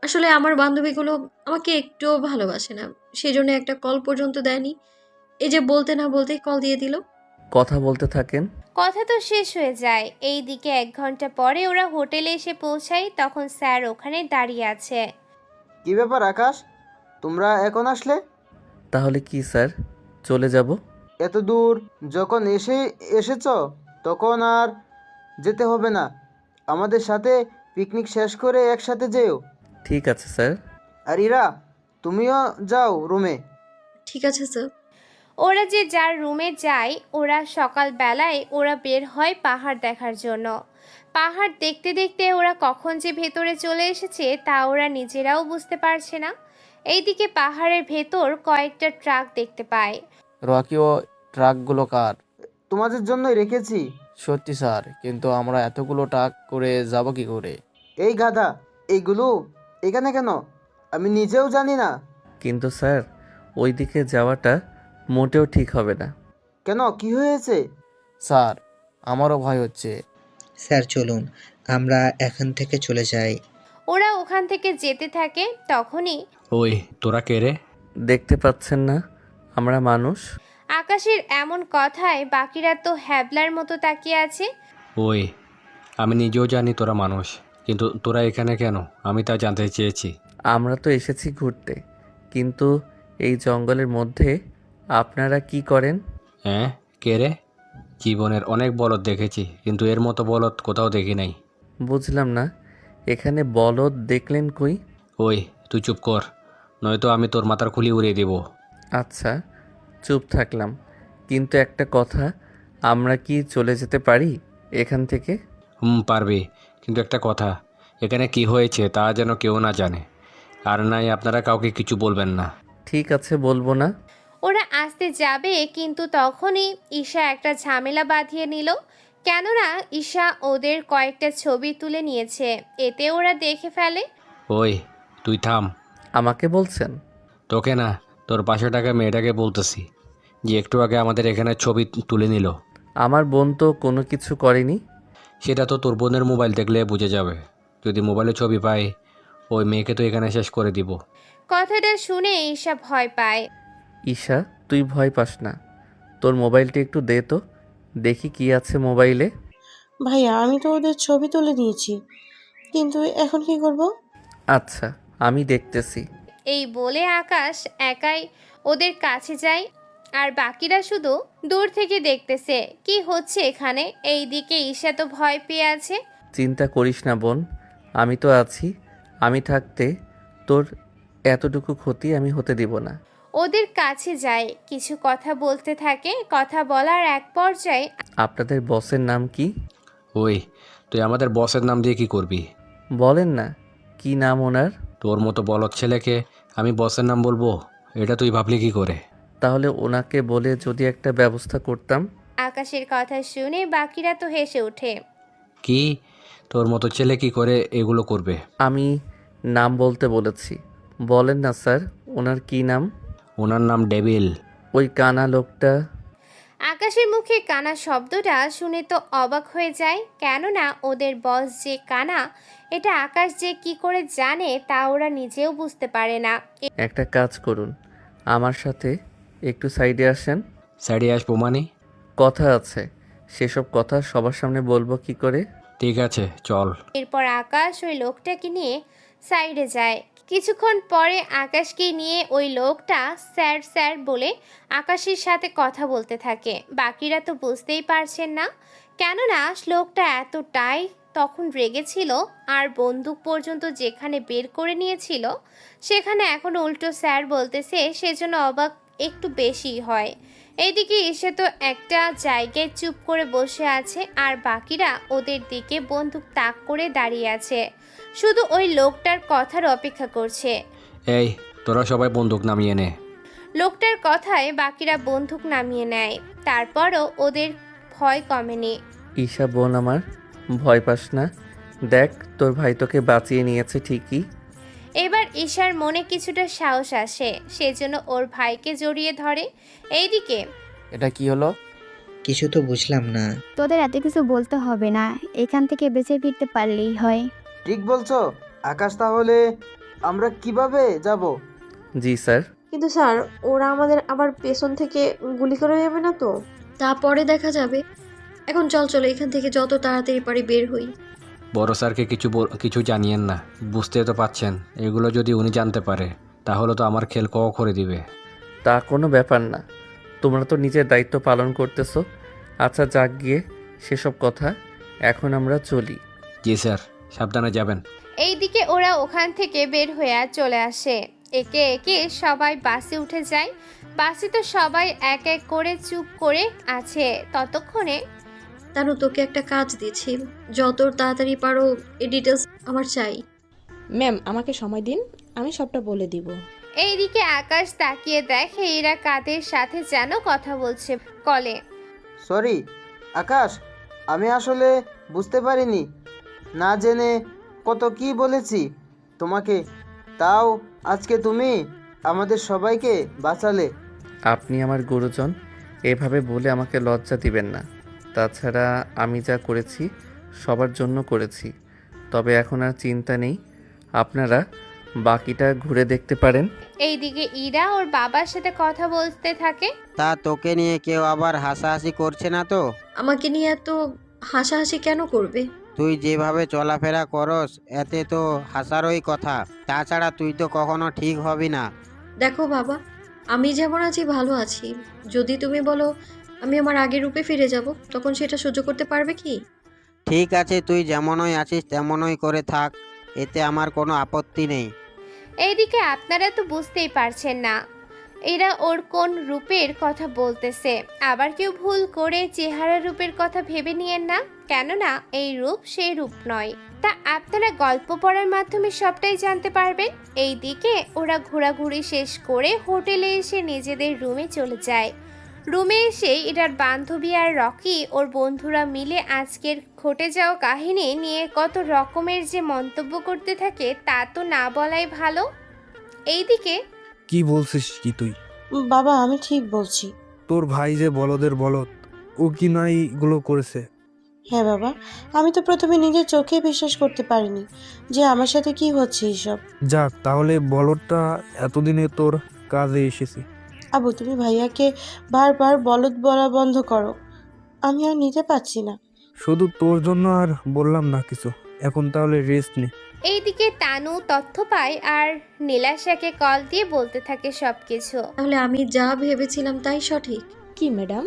S7: আসলে আমার বান্ধবীগুলো আমাকে একটুও ভালোবাসে না, সেজন্য একটা কল পর্যন্ত দেয়নি। এই যে বলতে না বলতেই কল দিয়ে দিল।
S2: কথা বলতে থাকেন।
S1: কথা তো শেষ হয়ে যায়। এইদিকে 1 ঘন্টা পরে ওরা হোটেলে এসে পৌঁছায়, তখন স্যার ওখানে দাঁড়িয়ে আছে।
S8: কি ব্যাপার আকাশ, তোমরা এখন আসলে?
S2: তাহলে কি স্যার, চলে যাব?
S8: এত দূর যখন এসেছ তখন আর যেতে হবে না। আমাদের সাথে পিকনিক শেষ করে একসাথে যেও।
S2: ঠিক আছে স্যার।
S8: আর ইরা, তুমিও যাও রুমে।
S7: ঠিক আছে স্যার।
S1: ওরা যে যার রুমে যায়, ওরা সকালবেলায় ওরা বের হয় পাহাড় দেখার জন্য। পাহাড় দেখতে দেখতে ওরা কখন যে ভেতরে চলে এসেছে তা ওরা নিজেরাও বুঝতে পারছে না। এইদিকে পাহাড়ের ভেতর কয়েকটা ট্রাক দেখতে পায়।
S6: রকি, ও ট্রাকগুলো কার?
S8: তোমাদের জন্যই রেখেছি।
S6: সত্যি স্যার, কিন্তু আমরা এতগুলো ট্রাক করে যাব কি করে?
S8: এই গাধা, এইগুলো এখানে কেন আমি নিজেও জানি না।
S2: কিন্তু স্যার, ওই দিকে যাওয়াটা মোটেও ঠিক হবে না।
S8: কেন, কি হয়েছে?
S6: স্যার, আমারও ভয় হচ্ছে।
S13: স্যার চলুন আমরা এখান থেকে চলে যাই।
S1: ওরা ওখান থেকে যেতে থাকে, তখনই
S14: ওই তোরা কে রে?
S2: দেখতে পাচ্ছেন না আমরা মানুষ?
S1: আকাশের এমন কথায় বাকিরা তো হ্যাবলার মতো তাকিয়ে আছে।
S14: ওই আমি নিজেও জানি তোরা মানুষ, কিন্তু তোরা এখানে কেন আমি তা জানতে চেয়েছি।
S2: আমরা তো এসেছি ঘুরতে, কিন্তু এই জঙ্গলের মধ্যে আপনারা কি করেন?
S14: হ্যাঁ, কে রে? জীবনের অনেক বলদ দেখেছি, কিন্তু এর মতো বলদ কোথাও দেখি নাই।
S2: বুঝলাম না, এখানে বলদ দেখলেন কই?
S14: ওই তুই চুপ কর, নয়তো আমি তোর মাথার খুলি উড়িয়ে দেব।
S2: আচ্ছা, চুপ থাকলাম। কিন্তু একটা কথা, আমরা কি চলে যেতে পারি এখান থেকে?
S14: পারবি, কিন্তু একটা কথা, এখানে কি হয়েছে তা যেন কেউ না জানে, আর নাই আপনারা কাউকে কিছু বলবেন না।
S2: ঠিক আছে, বলবো না।
S1: ওরা আসতে যাবে, কিন্তু তখনই ঈশা একটা ঝামেলা বাঁধিয়ে নিল। কেননা ঈশা ওদের কয়েকটা ছবি তুলে নিয়েছে, এতে ওরা দেখে ফেলে।
S14: ওই তুই থাম।
S2: আমাকে বলছেন?
S14: তোকে না, তোর পাশে টাকা মেয়েটাকে বলতেছি, যে একটু আগে আমাদের এখানে ছবি তুলে নিল।
S2: আমার বোন তো কোনো কিছু করেনি।
S14: সেটা তো তোর বোনের মোবাইল দেখলে বুঝে যাবে। যদি মোবাইলে ছবি পাই, ওই মেয়েকে তো এখানে শেষ করে দিব।
S1: কথাটা শুনে ঈশা ভয় পায়।
S2: ঈশা, তুই ভয় পাস না। তোর মোবাইলটা একটু দে তো, দেখি কি আছে মোবাইলে।
S9: ভাইয়া আমি তো ওদের ছবি তুলে নিয়েছি, কিন্তু এখন কি করব?
S2: আচ্ছা, আমি দেখতেছি।
S1: এই বলে আকাশ একাই ওদের কাছে যায়, আর বাকিরা শুধু দূর থেকে দেখতেছে কি হচ্ছে এখানে। এইদিকে ঈশা তো ভয় পেয়ে আছে।
S2: চিন্তা করিস না বোন, আমি তো আছি। আমি থাকতে তোর এতটুকু ক্ষতি আমি হতে দিব না।
S1: ওদের কাছে যায়, কিছু কথা বলতে থাকে। কথা বলার এক পর্যায়ে
S2: আপনাদের বসের নাম কি?
S14: ওই তুই আমাদের বসের নাম দিয়ে কি করবি?
S2: বলেন না, কি নাম ওনার?
S14: তোর মতো বলদ ছেলেকে আমি বসের নাম বলবো, এটা তুই ভাবলি কি করে?
S2: তাহলে ওনাকে বলে যদি একটা ব্যবস্থা করতাম।
S1: আকাশের কথা শুনে বাকিরা তো হেসে ওঠে।
S14: কি, তোর মতো ছেলে কি করে এগুলো করবে?
S2: আমি নাম বলতে বলেছি। বলেন না স্যার, ওনার কি নাম?
S14: ওনার নাম ডেভিল।
S2: ওই কানা লোকটা।
S1: আকাশের মুখে কানা শব্দটা শুনে তো অবাক হয়ে যায়, কেননা ওদের বস যে কানা এটা আকাশ যে কি করে জানে তা ওরা নিজেও বুঝতে পারে না।
S2: একটা কাজ করুন, আমার সাথে একটু সাইডে আসেন।
S14: সাইডে আসবো মানে?
S2: কথা আছে, সেসব কথা সবার সামনে বলবো কি করে?
S14: ঠিক আছে চল।
S1: এরপর আকাশ ওই লোকটাকে নিয়ে সাইডে যায়। কিছুক্ষণ পরে আকাশকে নিয়ে ওই লোকটা স্যার স্যার বলে আকাশের সাথে কথা বলতে থাকে। বাকিরা তো বুঝতেই পারছেন না, কেননা লোকটা এতটাই তখন রেগেছিল, আর বন্দুক পর্যন্ত যেখানে বের করে নিয়েছিল সেখানে এখন উল্টো স্যার বলতেছে, সেজন্য অবাক একটু বেশি হয়। এইদিকে এসে তো একটা জায়গায় চুপ করে বসে আছে, আর বাকিরা ওদের দিকে বন্দুক তাক করে দাঁড়িয়ে আছে, শুধু ওই লোকটার কথার অপেক্ষা করছে।
S14: এই তোরা সবাই বন্দুক নামিয়ে নে।
S1: লোকটার কথায় বাকিরা বন্দুক নামিয়ে নেয়। তারপরও ওদের ভয় কমেনি।
S2: ঈশা বোন আমার, ভয় পাস না। দেখ, তোর ভাই তোকে বাঁচিয়ে নিয়েছে ঠিকই।
S1: এবার ঈশার মনে কিছুটা সাহস আসে, সেজন্য ওর ভাইকে জড়িয়ে ধরে। এইদিকে
S6: এটা কি হলো?
S13: কিছু তো বুঝলাম না।
S11: তোদের এত কিছু বলতে হবে না, এখান থেকে বেঁচে ফিরতে পারলেই হয়।
S8: ঠিক বলছো আকাশ, তাহলে আমরা কিভাবে যাব?
S2: জি স্যার।
S10: কিন্তু স্যার, ওরা আমাদের আবার পেছন থেকে গুলি করে যাবে না তো?
S7: তারপরে দেখা যাবে। এখন চল চলো এখান থেকে যত তাড়াতাড়ি পারি বের হই।
S14: বড় স্যারকে কিছু জানিয়েন না, বুঝতে তো পাচ্ছেন। এগুলো যদি উনি জানতে পারে তাহলে তো আমার খেল করে দিবে।
S2: তা কোনো ব্যাপার না, তোমরা তো নিজের দায়িত্ব পালন করতেছো। আচ্ছা যাক গিয়ে সেসব কথা, এখন আমরা চলি।
S14: জি স্যার, সাবধানে যাবেন।
S1: এইদিকে ওরা ওখান থেকে বের হয়ে চলে আসে। একে একে সবাই বাসে উঠে যায়। বাসে তো সবাই এক এক করে চুপ করে আছে। ততক্ষণে
S7: তানু, তোকে একটা কাজ দিয়েছি, যত তাড়াতাড়ি পারো এই ডিটেলস আমার চাই।
S4: ম্যাম, আমাকে সময় দিন, আমি সবটা বলে দিব।
S1: এইদিকে আকাশ তাকিয়ে দেখে এরা কাদের সাথে যেন কথা বলছে কলে।
S8: সরি আকাশ, আমি আসলে বুঝতে পারিনি, না জেনে কত কি বলেছি তোমাকে। তাও আজকে তুমি আমাদের সবাইকে বাঁচালে।
S2: আপনি আমার গুরুজন, এভাবে বলে আমাকে লজ্জা দিবেন না। তাছাড়া আমি যা করেছি সবার জন্য করেছি। তবে এখন আর চিন্তা নেই, আপনারা বাকিটা ঘুরে দেখতে পারেন।
S1: এইদিকে ইরা ওর বাবার সাথে কথা বলতে থাকে।
S15: তা তোকে নিয়ে কেউ আবার হাসাহাসি করছে না তো?
S7: আমাকে নিয়ে এত হাসাহাসি কেন করবে?
S15: তুই যেভাবে চলাফেরা করস এতে তো হাসারই কথা। তাছাড়া তুই তো কখনো ঠিক হবি না।
S7: দেখো বাবা, আমি যেমন আছি ভালো আছি। যদি তুমি বলো আমি আমার আগের রূপে ফিরে যাব, তখন সেটা সহ্য করতে পারবে কি?
S15: ঠিক আছে, তুই যেমনই আছিস তেমনই করে থাক, এতে আমার কোনো আপত্তি নেই।
S1: এইদিকে আপনারা তো বুঝতেই পারছেন না এরা ওর কোন রূপের কথা বলতেছে। আবার কেউ ভুল করে চেহারা রূপের কথা ভেবে নিয়েন না, কেননা এই রূপ সেই রূপ নয়। তা আপনারা গল্প পড়ার মাধ্যমে সবটাই জানতে পারবেন। এইদিকে ওরা ঘোরাঘুরি শেষ করে হোটেলে এসে নিজেদের রুমে চলে যায়। রুমে এসে এটার বান্ধবী আর রকি ওর বন্ধুরা মিলে আজকের ঘটে যাওয়া কাহিনী নিয়ে কত রকমের যে মন্তব্য করতে থাকে তা তো না বলাই ভালো। এইদিকে
S5: কি বলছিস কি তুই?
S9: বাবা, আমি ঠিক বলছি।
S5: তোর ভাই যে বলদের বলদ, ও কি না এইগুলো করেছে?
S9: হ্যাঁ বাবা, আমি তো প্রথমে নিজের চোখে বিশ্বাস করতে পারিনি যে আমার সাথে কি হচ্ছে এইসব।
S5: যাক, তাহলে বলদটা এতদিনে তোর কাজে এসেছে।
S9: আবু, তুমি ভাইয়াকে বারবার বলদ বলা বন্ধ করো, আমি আর নিতে পারছি না।
S5: শুধু তোর জন্য আর বললাম না কিছু, এখন তাহলে রেস্ট নে।
S1: এইদিকে তানু তথ্য পায় আর নীলাশাকে কল দিয়ে বলতে থাকে সবকিছু।
S7: তাহলে আমি যা ভেবেছিলাম তাই সঠিক।
S4: কি ম্যাডাম?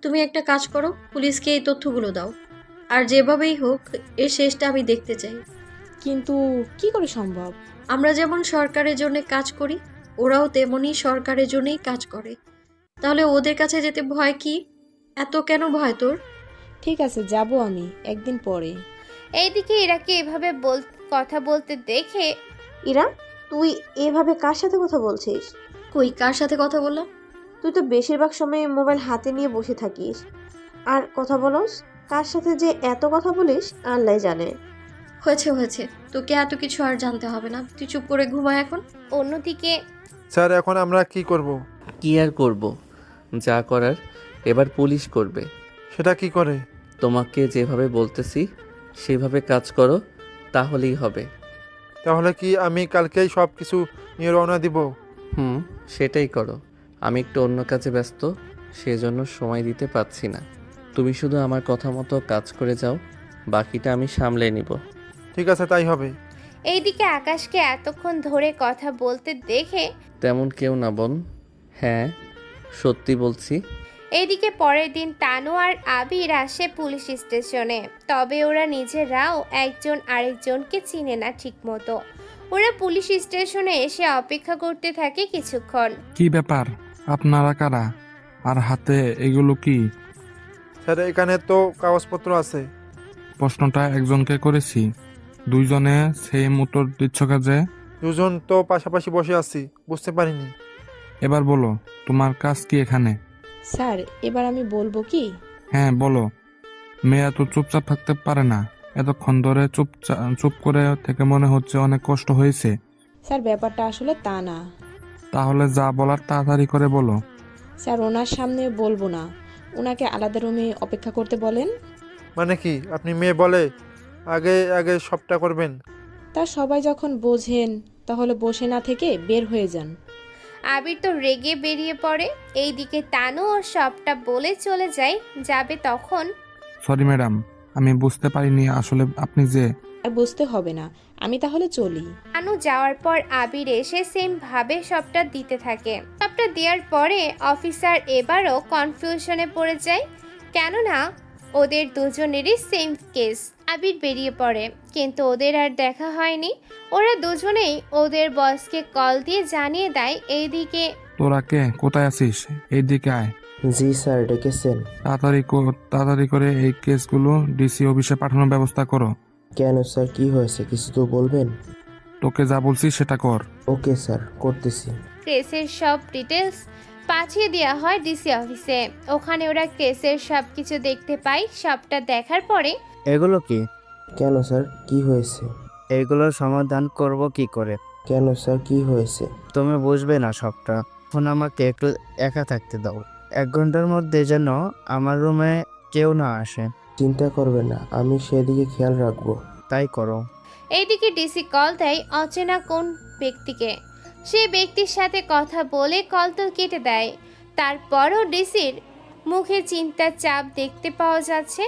S7: তুমি একটা কাজ করো, পুলিশকে এই তথ্যগুলো দাও, আর যেভাবেই হোক এর শেষটা আমি দেখতে চাই।
S4: কিন্তু কি করে সম্ভব?
S7: আমরা যেমন সরকারের জন্য কাজ করি, ওরাও তেমনই সরকারের জন্যই কাজ করে। তাহলে ওদের কাছে যেতে ভয় কি? এত কেন ভয় তোর?
S4: ঠিক আছে, যাব আমি একদিন পরে।
S1: এইদিকে ইরাকে এভাবে কথা বলতে দেখে
S10: ইরা, তুই এভাবে কার সাথে কথা বলছিস?
S7: কই, কার সাথে কথা বললাম?
S10: তুই তো বেশিরভাগ সময় মোবাইল হাতে নিয়ে বসে থাকিস আর কথা বলস। কার সাথে যে এত কথা বলিস আল্লাহ জানে।
S7: হয়েছে হয়েছে, তোকে এত কিছু আর জানতে হবে না, তুই চুপ করে ঘুমা এখন।
S1: অন্যদিকে
S5: স্যার, এখন আমরা কি করব?
S2: কি আর করব, যা করার এবার পুলিশ করবে।
S5: সেটা কি করে?
S2: তোমাকে যেভাবে বলতেছি সেভাবে কাজ করো, তাহলেই হবে।
S5: তাহলে কি আমি কালকেই সব কিছু নিয়ে রওনা দিব?
S2: সেটাই করো। আমি একটু অন্য কাজে ব্যস্ত, সেজন্য সময় দিতে পারছি না। তুমি শুধু আমার কথা মতো কাজ করে যাও, বাকিটা আমি সামলে নিব।
S5: ঠিক আছে, তাই হবে।
S1: এইদিকে আকাশকে এতক্ষণ ধরে কথা বলতে দেখে
S2: তেমন কেউ না বোন, হ্যাঁ সত্যি বলছি।
S1: এইদিকে পরের দিন তানু আর আবির আসে পুলিশ স্টেশনে। তবে ওরা নিজেরাও একজন আরেকজনকে চিনে না ঠিক মতো। ওরা পুলিশ স্টেশনে এসে অপেক্ষা করতে থাকে কিছুক্ষণ।
S5: কি ব্যাপার, আপনারা কারা? আর হাতে এগুলো কি? স্যার, এখানে তো কাগজপত্র আছে। প্রশ্নটা একজনকে করেছি, দুইজনে সেম উত্তর দিচ্ছ কাজে। দুজন তো পাশাপাশি বসে আছি, বুঝতে পারিনি। এবার বলো, তোমার কাজ কি এখানে?
S4: স্যার, এবার আমি বলবো কি?
S5: হ্যাঁ বলো। মেয়ে তো চুপচাপ থাকতে পারে না, এতক্ষণ ধরে চুপ করে থেকে মনে হচ্ছে অনেক কষ্ট হয়েছে।
S4: স্যার ব্যাপারটা আসলে তা না।
S5: তাহলে যা বলার তাড়াতাড়ি করে বলো।
S4: স্যার ওনার সামনে বলবো না, ওনাকে আলাদা রুমে অপেক্ষা করতে বলেন।
S16: মানে কি আপনি মেয়ে বলে আগে আগে সবটা করবেন?
S4: তা সবাই যখন বোঝেন তাহলে বসে না থেকে বের হয়ে যান।
S1: আবির তো রেগে বেরিয়ে পড়ে। এইদিকে তানু ওর সবটা বলে চলে যাবে তখন
S5: সরি ম্যাডাম, আমি বুঝতে পারিনি আসলে আপনি যে।
S4: আর বুঝতে হবে না, আমি তাহলে চলি।
S1: তানু যাওয়ার পর আবির এসে সেম ভাবে সবটা দিতে থাকে। সবটা দেওয়ার পরে অফিসার এবারও কনফিউশনে পড়ে যায়, কেননা ওদের দুজনেরই সেম কেস। আবির বেরিয়ে পড়ে, কিন্তু ওদের আর দেখা হয়নি। ওরা দুজনেই ওদের বসকে কল দিয়ে জানিয়ে দেয় এইদিকে
S5: তোরা কে কোথায় আছিস? এইদিকে আয়।
S8: জি স্যার, ডেকেছেন?
S5: তাড়াতাড়ি করে এই কেসগুলো ডিসি অফিসে পাঠানোর ব্যবস্থা করো।
S8: কেন স্যার, কি হয়েছে? কিছু তো বলবেন।
S5: তোকে যা বলছি সেটা কর।
S8: ওকে স্যার, করতেছি।
S1: কেসের সব ডিটেলস পাঠিয়ে দেওয়া হয় ডিসি অফিসে। ওখানে ওরা কেসের সব কিছু দেখতে পায়। সবটা দেখার পরে
S15: এগুলো কি?
S8: কেন স্যার, কি হয়েছে?
S15: এগুলোর সমাধান করব কি করে?
S8: কেন স্যার, কি হয়েছে?
S15: তুমি বুঝবে না সবটা। এখন আমাকে একটু একা থাকতে দাও। 1 ঘন্টার মধ্যে যেন আমার রুমে কেউ না আসে।
S8: চিন্তা করবেন না, আমি সেদিকে খেয়াল রাখবো।
S15: তাই করো।
S1: এইদিকে ডিসি কল দেয় অচেনা কোন ব্যক্তিকে। সেই ব্যক্তির সাথে কথা বলে কল তো কেটে দেয়। তারপরও ডিসির মুখে চিন্তার চাপ দেখতে পাওয়া যাচ্ছে।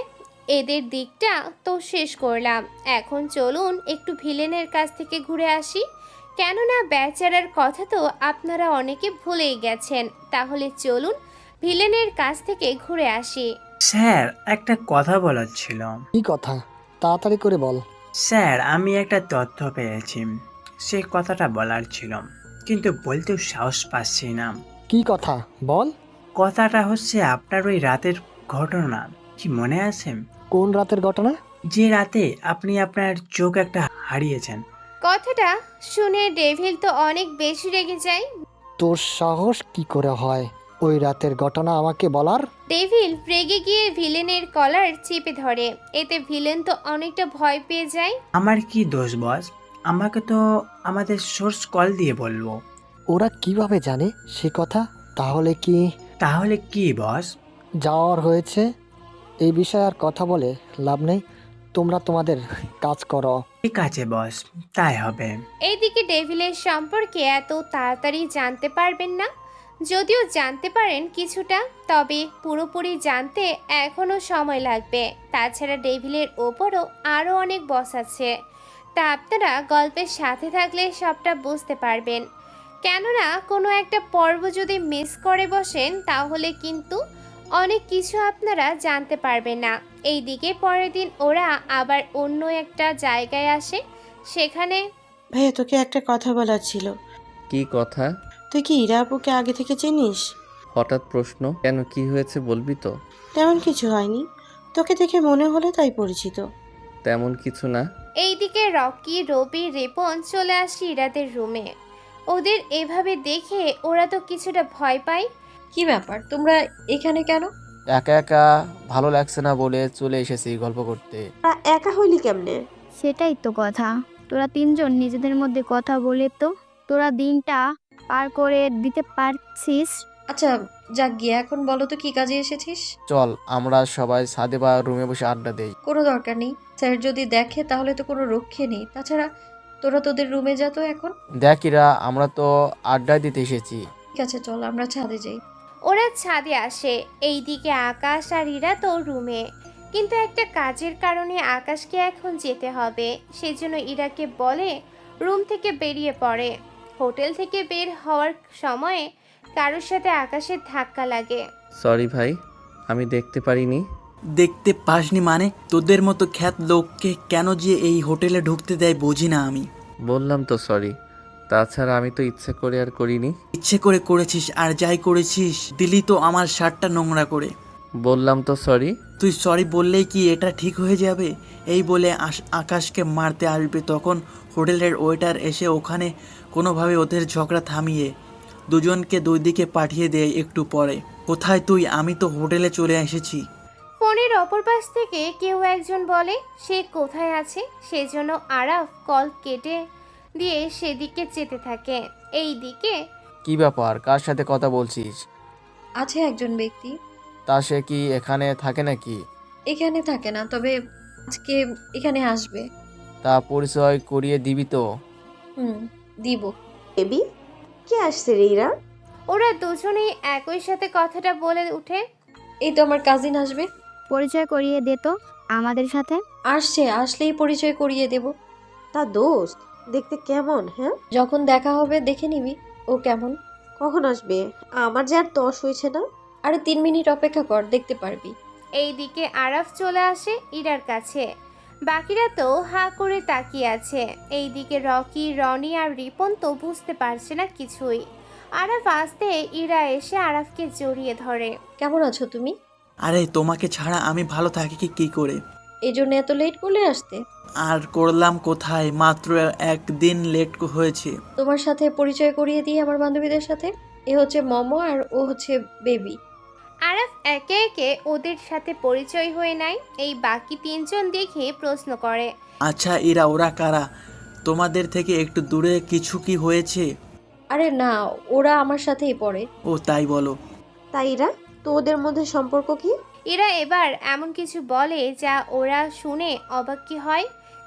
S1: এদের দিকটা তো শেষ করলাম, এখন চলুন একটু ভিলেনের কাছ থেকে ঘুরে আসি। কেননা বেচারার কথা তো আপনারা অনেকে ভুলেই গেছেন। তাহলে চলুন ভিলেনের কাছ থেকে ঘুরে আসি।
S17: স্যার, একটা কথা বলার ছিল।
S18: কি কথা? তাড়াতাড়ি করে বল।
S17: স্যার, আমি একটা তথ্য পেয়েছি, সেই কথাটা বলার ছিল, কিন্তু বলতেও সাহস পাচ্ছি না।
S18: কি কথা বল।
S17: কথাটা হচ্ছে আপনার ওই রাতের ঘটনা, কি মনে আছে?
S18: কোন রাতের ঘটনা?
S17: যে রাতে আপনি আপনার চোখ একটা হারিয়েছেন।
S1: কথাটা শুনে ডেভিল তো অনেক বেশি রেগে যায়।
S18: তোর সাহস কি করে হয় ওই রাতের ঘটনা আমাকে বলার?
S1: ডেভিল রেগে গিয়ে ভিলেনের কলার চেপে ধরে। এতে ভিলেন তো অনেকটা ভয় পেয়ে যায়।
S17: আমার কি দোষ বস? আমাকে তো আমাদের সোর্স কল দিয়ে বলবো।
S18: ওরা কিভাবে জানে সে কথা? তাহলে
S17: কি বস?
S18: যাওয়ার হয়েছে, এই বিষয়ে আর কথা বলে লাভ নেই। তোমরা তোমাদের কাজ করো।
S17: ঠিক আছে বস, তাই হবে।
S1: এইদিকে ডেভিলের সম্পর্কে এত তাড়াতাড়ি জানতে পারবেন না। যদিও জানতে পারেন কিছুটা, তবে পুরোপুরি জানতে এখনো সময় লাগবে। তাছাড়া ডেভিলের ওপরও আরও অনেক বস আছে, তা আপনারা গল্পের সাথে থাকলে সবটা বুঝতে পারবেন। কেননা কোনো একটা পর্ব যদি মিস করে বসেন তাহলে কিন্তু অনেক কিছু আপনারা জানতে পারবেন না। এইদিকে পরের দিন ওরা আবার অন্য একটা জায়গায় আসে। সেখানে
S9: ভাইয়া, তোকে একটা কথা বলার ছিল।
S2: কি কথা?
S9: তুই কি ইরা আপুকে আগে থেকে চিনিস?
S2: হঠাৎ প্রশ্ন কেন, কি হয়েছে বলবি তো?
S9: তেমন কিছু হয়নি, তোকে দেখে মনে হলো তাই পরিচিত।
S2: তেমন কিছু না।
S1: এইদিকে রকি, রবি, রিপন চলে আসে ইরাদের রুমে। ওদের এভাবে দেখে ওরা তো কিছুটা ভয় পায়।
S7: কি ব্যাপার, তোমরা এখানে কেন?
S6: একা একা ভালো লাগছে না বলে চলে এসেছি গল্প করতে।
S10: একা হইলি কেমনে?
S11: সেটাই তো কথা। তোরা তিনজন নিজেদের মধ্যে কথা বলে তো তোরা দিনটা পার করে দিতে পারছিস।
S7: আচ্ছা যাক গিয়ে, এখন বলো তো কি কাজে এসেছিস?
S6: চল আমরা সবাই ছাদে বা রুমে বসে আড্ডা দেই।
S7: কোনো দরকার নেই, স্যার যদি দেখে তাহলে তো কোনো রক্ষে নেই। তাছাড়া তোরা তোদের রুমে যা তো এখন।
S6: দেখ ইরা, আমরা তো আড্ডা দিতে এসেছি।
S7: ঠিক আছে চল আমরা ছাদে যাই।
S1: ওরা ছাদে আসে। এইদিকে আকাশ আর ইরা তো রুমে, কিন্তু একটা কাজের কারণে আকাশকে এখন যেতে হবে। সেজন্য ইরাকে বলে রুম থেকে বেরিয়ে পড়ে। হোটেল থেকে বের হওয়ার সময় কারোর সাথে আকাশের ধাক্কা লাগে।
S2: সরি ভাই, আমি দেখতে পারিনি।
S19: দেখতে পাসনি মানে? তোদের মতো খ্যাত লোককে কেন যে এই হোটেলে ঢুকতে দেয় বুঝি না আমি।
S2: বললাম তো সরি, তাছাড়া আমি তো ইচ্ছে করে আর করিনি।
S19: ইচ্ছে করে করেছিস, আর যাই করেছিস দিলি তো আমার শার্টটা নোংরা করে।
S2: বললাম তো সরি।
S19: তুই সরি বললেই কি এটা ঠিক হয়ে যাবে? এই বলে আকাশকে মারতে আসবে, তখন হোটেলের ওয়েটার এসে ওখানে কোনোভাবে ওদের ঝগড়া থামিয়ে দুজনকে দুই দিকে পাঠিয়ে দেয়। একটু পরে কোথায় তুই? আমি তো হোটেলে চলে এসেছি।
S1: ফোনের অপর পাশ থেকে কেউ একজন বলে সে কোথায় আছে। সেজন্য আরাফ কল কেটে দিয়ে সেদিকে যেতে থাকে। এই দিকে
S6: কি ব্যাপার, কার সাথে কথা বলছিস?
S7: আছে একজন ব্যক্তি,
S6: তা সে কি এখানে থাকে নাকি?
S7: এখানে থাকে না, তবে আজকে এখানে আসবে।
S6: তা পরিচয় করিয়ে দিবি তো?
S7: দিব।
S10: বেবি, কে আসছে রে ইরা?
S1: ওরা দুজনেই একই সাথে কথাটা বলে উঠে।
S7: এই তো আমার কাজিন আসবে।
S11: পরিচয় করিয়ে দে তো আমাদের সাথে।
S7: আসছে, আসলেই পরিচয় করিয়ে দেব।
S10: তা দোস্ত দেখতে কেমন? হ্যাঁ,
S7: যখন দেখা হবে দেখে নিবি ও কেমন।
S10: কখন আসবে? আমার যে আর তস হয়েছে না।
S7: আরে 3 মিনিট অপেক্ষা কর, দেখতে পারবি।
S1: এইদিকে আরাফ চলে আসে ইরার কাছে। বাকিরা তো হা করে তাকিয়ে আছে। এইদিকে রকি, রনি আর রিপন তো বুঝতে পারছে না কিছুই। আরাফ আসতে ইরা এসে আরাফকে জড়িয়ে ধরে।
S7: কেমন আছো তুমি?
S19: আরে তোমাকে ছাড়া আমি ভালো থাকি কি করে?
S7: এই জন্য এত লেট করলে আসতে?
S19: আর করলাম কোথায়, মাত্র একদিন লেট হয়েছে।
S7: তোমার সাথে পরিচয় করিয়ে দিই আমার বান্ধবীদের সাথে। এ হচ্ছে মমো আর ও হচ্ছে বেবি।
S1: আরাফ একে একে ওদের সাথে পরিচয় হয়ে নেয়। এই বাকি 3 জন দেখে প্রশ্ন করে,
S19: আচ্ছা ইরা, ওরা কারা? তোমাদের থেকে একটু দূরে কিছু কি হয়েছে?
S7: আরে না, ওরা আমার সাথেই পড়ে।
S19: ও তাই বলো?
S10: তাই ইরা, তো ওদের মধ্যে সম্পর্ক কি?
S1: এরা এবার এমন কিছু বলে যা ওরা শুনে অবাক কি হয়,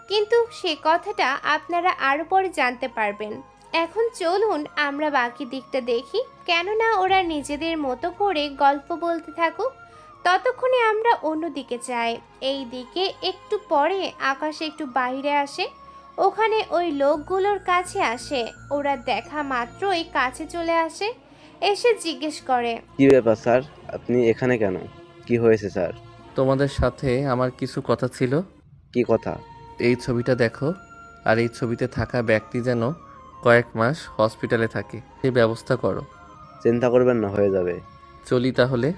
S1: কিন্তু সে কথাটা আপনারা আরো পরে জানতে পারবেন। এখন চলুন আমরা বাকি দিকটা দেখি, কেননা ওরা নিজেদের মতো করে গল্প বলতে থাকুক। ততক্ষণে আমরা অন্যদিকে যাই। এই দিকে একটু পরে আকাশ একটু বাইরে আসে। ওখানে ওই লোকগুলোর কাছে আসে। ওরা দেখা মাত্রই কাছে চলে আসে, এসে জিজ্ঞেস করে,
S20: কি ব্যাপার স্যার, আপনি এখানে কেন? কি হয়েছে স্যার?
S2: তোমাদের সাথে আমার কিছু কথা ছিল।
S20: কি কথা?
S2: এই ছবিটা দেখো, আর এই ছবিতে থাকা ব্যক্তি যেন কয়েক মাস হসপিটালে থাকে, সেই ব্যবস্থা করো।
S20: চিন্তা করবেন না, হয়ে যাবে।
S2: চলি তাহলে।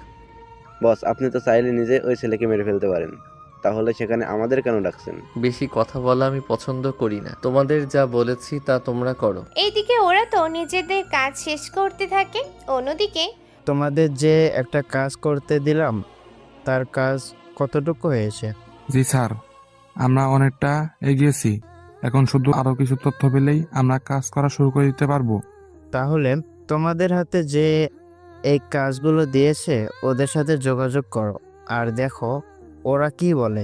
S20: বস, আপনি তো চাইলে নিজে ওই ছেলেকে মেরে ফেলতে পারেন, তাহলে সেখানে আমাদের কেন ডাকছেন?
S2: বেশি কথা বলা আমি পছন্দ করি না। তোমাদের যা বলেছি তা তোমরা করো।
S1: এইদিকে ওরা তো নিজেদের কাজ শেষ করতে থাকে। অন্যদিকে
S15: তোমাদের যে একটা কাজ করতে দিলাম তার কাজ কতটুকু হয়েছে?
S5: জি স্যার, আমরা অনেকটা এগিয়েছি। এখন শুধু আরো কিছু তথ্য পেলেই আমরা কাজ করা শুরু করে দিতে পারবো।
S15: তাহলে তোমাদের হাতে যে এই কাজগুলো দিয়েছে ওদের সাথে যোগাযোগ করো আর দেখো ওরা কি বলে।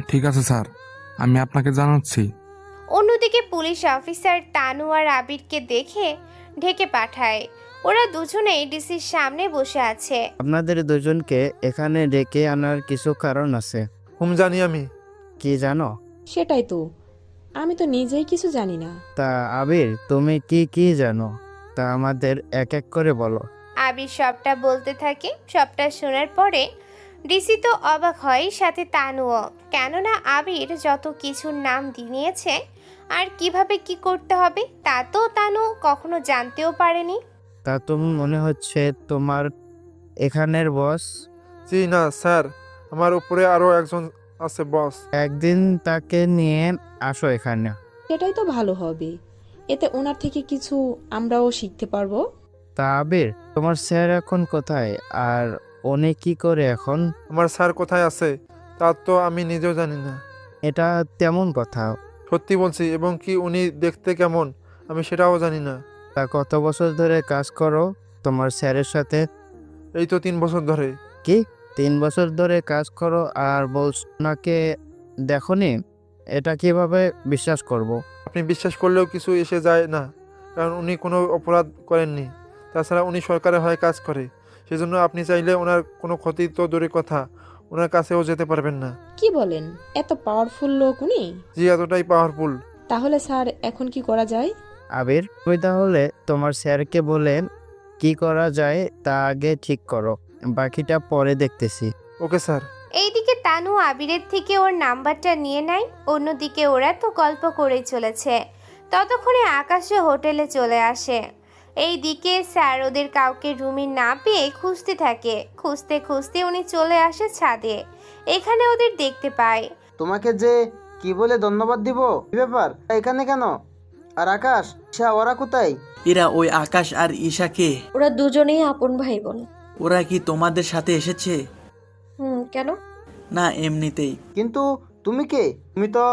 S5: ঠিক আছে স্যার, আমি আপনাকে জানাচ্ছি।
S1: অন্যদিকে পুলিশ অফিসার তানু আর আবিরকে দেখে ঢেকে পাঠায়। ওরা দুজনেই ডিসির সামনে বসে আছে।
S15: আপনাদের দুজনকে এখানে ডেকে আনার কিছু কারণ আছে।
S16: জানি আমি।
S15: কি জানো?
S4: সেটাই তো, আমি তো নিজেই কিছু জানি না।
S15: তা আবির, তুমি কি কি জানো তা আমাদের এক এক করে বলো।
S1: আবির সবটা বলতে থাকে। সবটা শোনার পরে ডিসি তো অবাক হয়, সাথে তানুও। কেননা আবির যত কিছুর নাম দিয়েছে আর কিভাবে কি করতে হবে তা তো তানু কখনো জানতেও পারেনি।
S15: তা তুমি মনে হচ্ছে তোমার এখানের বস?
S16: জি না স্যার, আমার উপরে আরো একজন আছে বস।
S15: একদিন তাকে নিয়ে আসো এখানে।
S4: সেটাই তো ভালো হবে, এতে ওনার থেকে কিছু আমরাও শিখতে পারবো।
S15: তা আবির, তোমার স্যার এখন কোথায় আর উনি কি করে এখন?
S16: আমার স্যার কোথায় আছে তা তো আমি নিজেও জানি না।
S15: এটা তেমন কথা?
S16: সত্যি বলছি, এবং কি উনি দেখতে কেমন আমি সেটাও জানি না।
S15: তা কত বছর ধরে কাজ করো তোমার স্যারের সাথে?
S16: এই তো 3 বছর ধরে।
S15: কি 3 বছর ধরে কাজ করো আর বলছো ওনাকে দেখোনি? এটা কিভাবে বিশ্বাস করব?
S16: আপনি বিশ্বাস করলেও কিছু এসে যায় না, কারণ উনি কোনো অপরাধ করেননি। তাছাড়া উনি সরকারের হয়ে কাজ করে, সেজন্য আপনি চাইলে ওনার কোনো ক্ষতি তো দূরের কথা, ওনার কাছেও যেতে পারবেন না।
S4: কি বলেন, এত পাওয়ারফুল লোক উনি?
S16: জি, এতটাই পাওয়ারফুল।
S4: তাহলে স্যার এখন কি করা যায়?
S15: আবির, তুমি তাহলে তোমার স্যারকে বলেন কি করা যায় তা আগে ঠিক করো, বাকিটা পরে দেখতেছি।
S16: Okay sir.
S1: এইদিকে তানু আবিরের থেকে ওর নাম্বারটা নিয়ে নেয়। অন্যদিকে ওরা তো গল্প করেই চলেছে। ততক্ষণে আকাশে হোটেলে চলে আসে। এইদিকে স্যার ওদের কাউকে রুমে না পেয়ে খুঁজতে থাকে। খুঁজতে খুঁজতে উনি চলে আসে ছাদে। এখানে ওদের দেখতে পায়।
S8: তোমাকে যে কি বলে ধন্যবাদ দিব, কি ব্যাপার এখানে কেন? আর আকাশ, ঈশা, ওরা কোথায়?
S19: এরা ওই আকাশ আর ঈশাকে?
S7: ওরা দুজনেই আপন ভাই বোন।
S19: ওরা কি তোমাদের সাথে এসেছে?
S7: কেন?
S19: না, এমনিতেই।
S8: কিন্তু তুমি কে? তুমি তো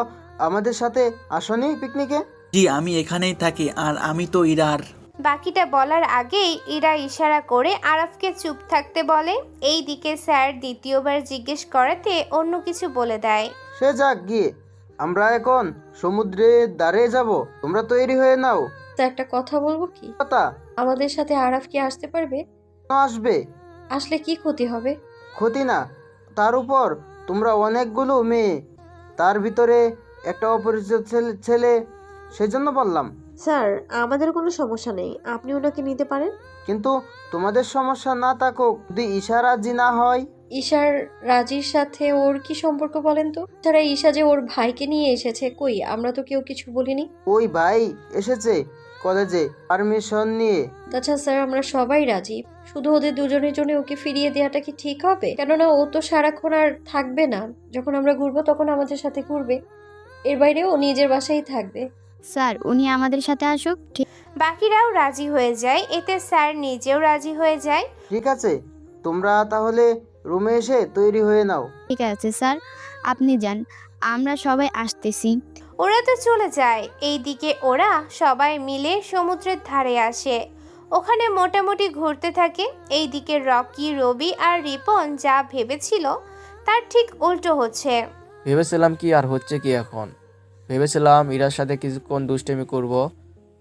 S8: আমাদের সাথে আসনি পিকনিকে।
S19: জি আমি এখানেই থাকি, আর আমি তো ইরার।
S1: বাকিটা বলার আগেই ইরা ইশারা করে আরাফকে চুপ থাকতে বলে। এই দিকে স্যার দ্বিতীয়বার জিজ্ঞেস করাতে অন্য কিছু বলে দেয়।
S8: সে যাক গিয়ে, আমরা এখন সমুদ্রের ধারে যাব, তোমরা তৈরি হয়ে নাও।
S7: তা একটা কথা বলবো কি,
S8: কথা
S7: আমাদের সাথে আরাফ কি আসতে পারবে?
S8: আসবে।
S7: আসলে কি ক্ষতি হবে?
S8: ক্ষতি না, তার উপর তোমরা অনেকগুলো মেয়ে, তার ভিতরে একটা অপরিচিত ছেলে, সেজন্য বললাম।
S10: স্যার আমাদের কোনো সমস্যা নেই, আপনি ওনাকে নিতে পারেন।
S8: কিন্তু তোমাদের সমস্যা না থাকুক, যদি ঈশা রাজি না হয়।
S7: ঈশার রাজির সাথে ওর কি সম্পর্ক বলেন তো? তারা ঈশা যে ওর ভাইকে নিয়ে এসেছে, কই আমরা তো কেউ কিছু বলিনি।
S8: ওই ভাই এসেছে কলেজে পারমিশন নিয়ে।
S7: আচ্ছা স্যার, আমরা সবাই রাজি, শুধু ওদের দুজনের জন্য ওকে ফিরিয়ে দেওয়াটা কি ঠিক হবে? কেননা ও তো সারাক্ষণ আর থাকবে না, যখন আমরা ঘুরবো তখন আমাদের সাথে ঘুরবে, এর বাইরে ও নিজের বাসায় থাকবে।
S11: স্যার উনি আমাদের সাথে আসুক।
S1: বাকিরাও রাজি হয়ে যায়, এতে স্যার নিজেও রাজি হয়ে যায়।
S8: ঠিক আছে, তোমরা তাহলে রুমে এসে তৈরি হয়ে নাও।
S11: ঠিক আছে স্যার, আপনি যান, আমরা সবাই আসতেছি।
S1: ওরা তো চলে যায়। এইদিকে ওরা সবাই মিলে সমুদ্রের ধারে আসে, ওখানে মোটামুটি ঘুরতে থাকে। এইদিকে রকি, রবি আর রিপন যা ভেবেছিল তার ঠিক উল্টো হচ্ছে।
S6: ভেবেছিলাম কি আর হচ্ছে কি এখন, ভেবেছিলাম ইরার সাথে কিছুক্ষণ দুষ্টামি করব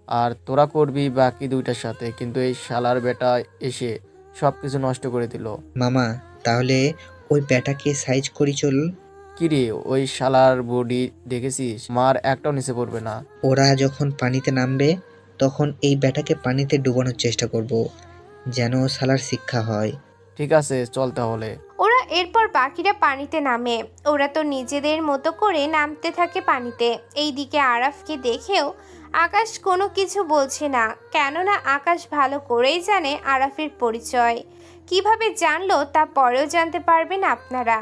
S6: আর তোরা করবি বাকি দুইটার সাথে, কিন্তু এই শালার বেটা এসে সব কিছু নষ্ট করে দিল।
S13: মামা তাহলে ওই ব্যাটাকে সাইজ করি চল।
S6: কিরে, ওই শালার বডি দেখেছিস? মার একটাও নিচে পড়বে না।
S13: ওরা যখন পানিতে নামবে তখন এই ব্যাটাকে পানিতে ডুবানোর চেষ্টা করব, যেন শালার শিক্ষা হয়।
S6: ঠিক আছে, চল তাহলে।
S1: ওরা এরপর বাকিরা পানিতে নামে। ওরা তো নিজেদের মতো করে নামতে থাকে পানিতে। এইদিকে আরাফকে দেখেও আকাশ কোনো কিছু বলছে না, কেননা আকাশ ভালো করেই জানে আরাফের পরিচয়। কিভাবে জানলো তা পরেও জানতে পারবেন আপনারা।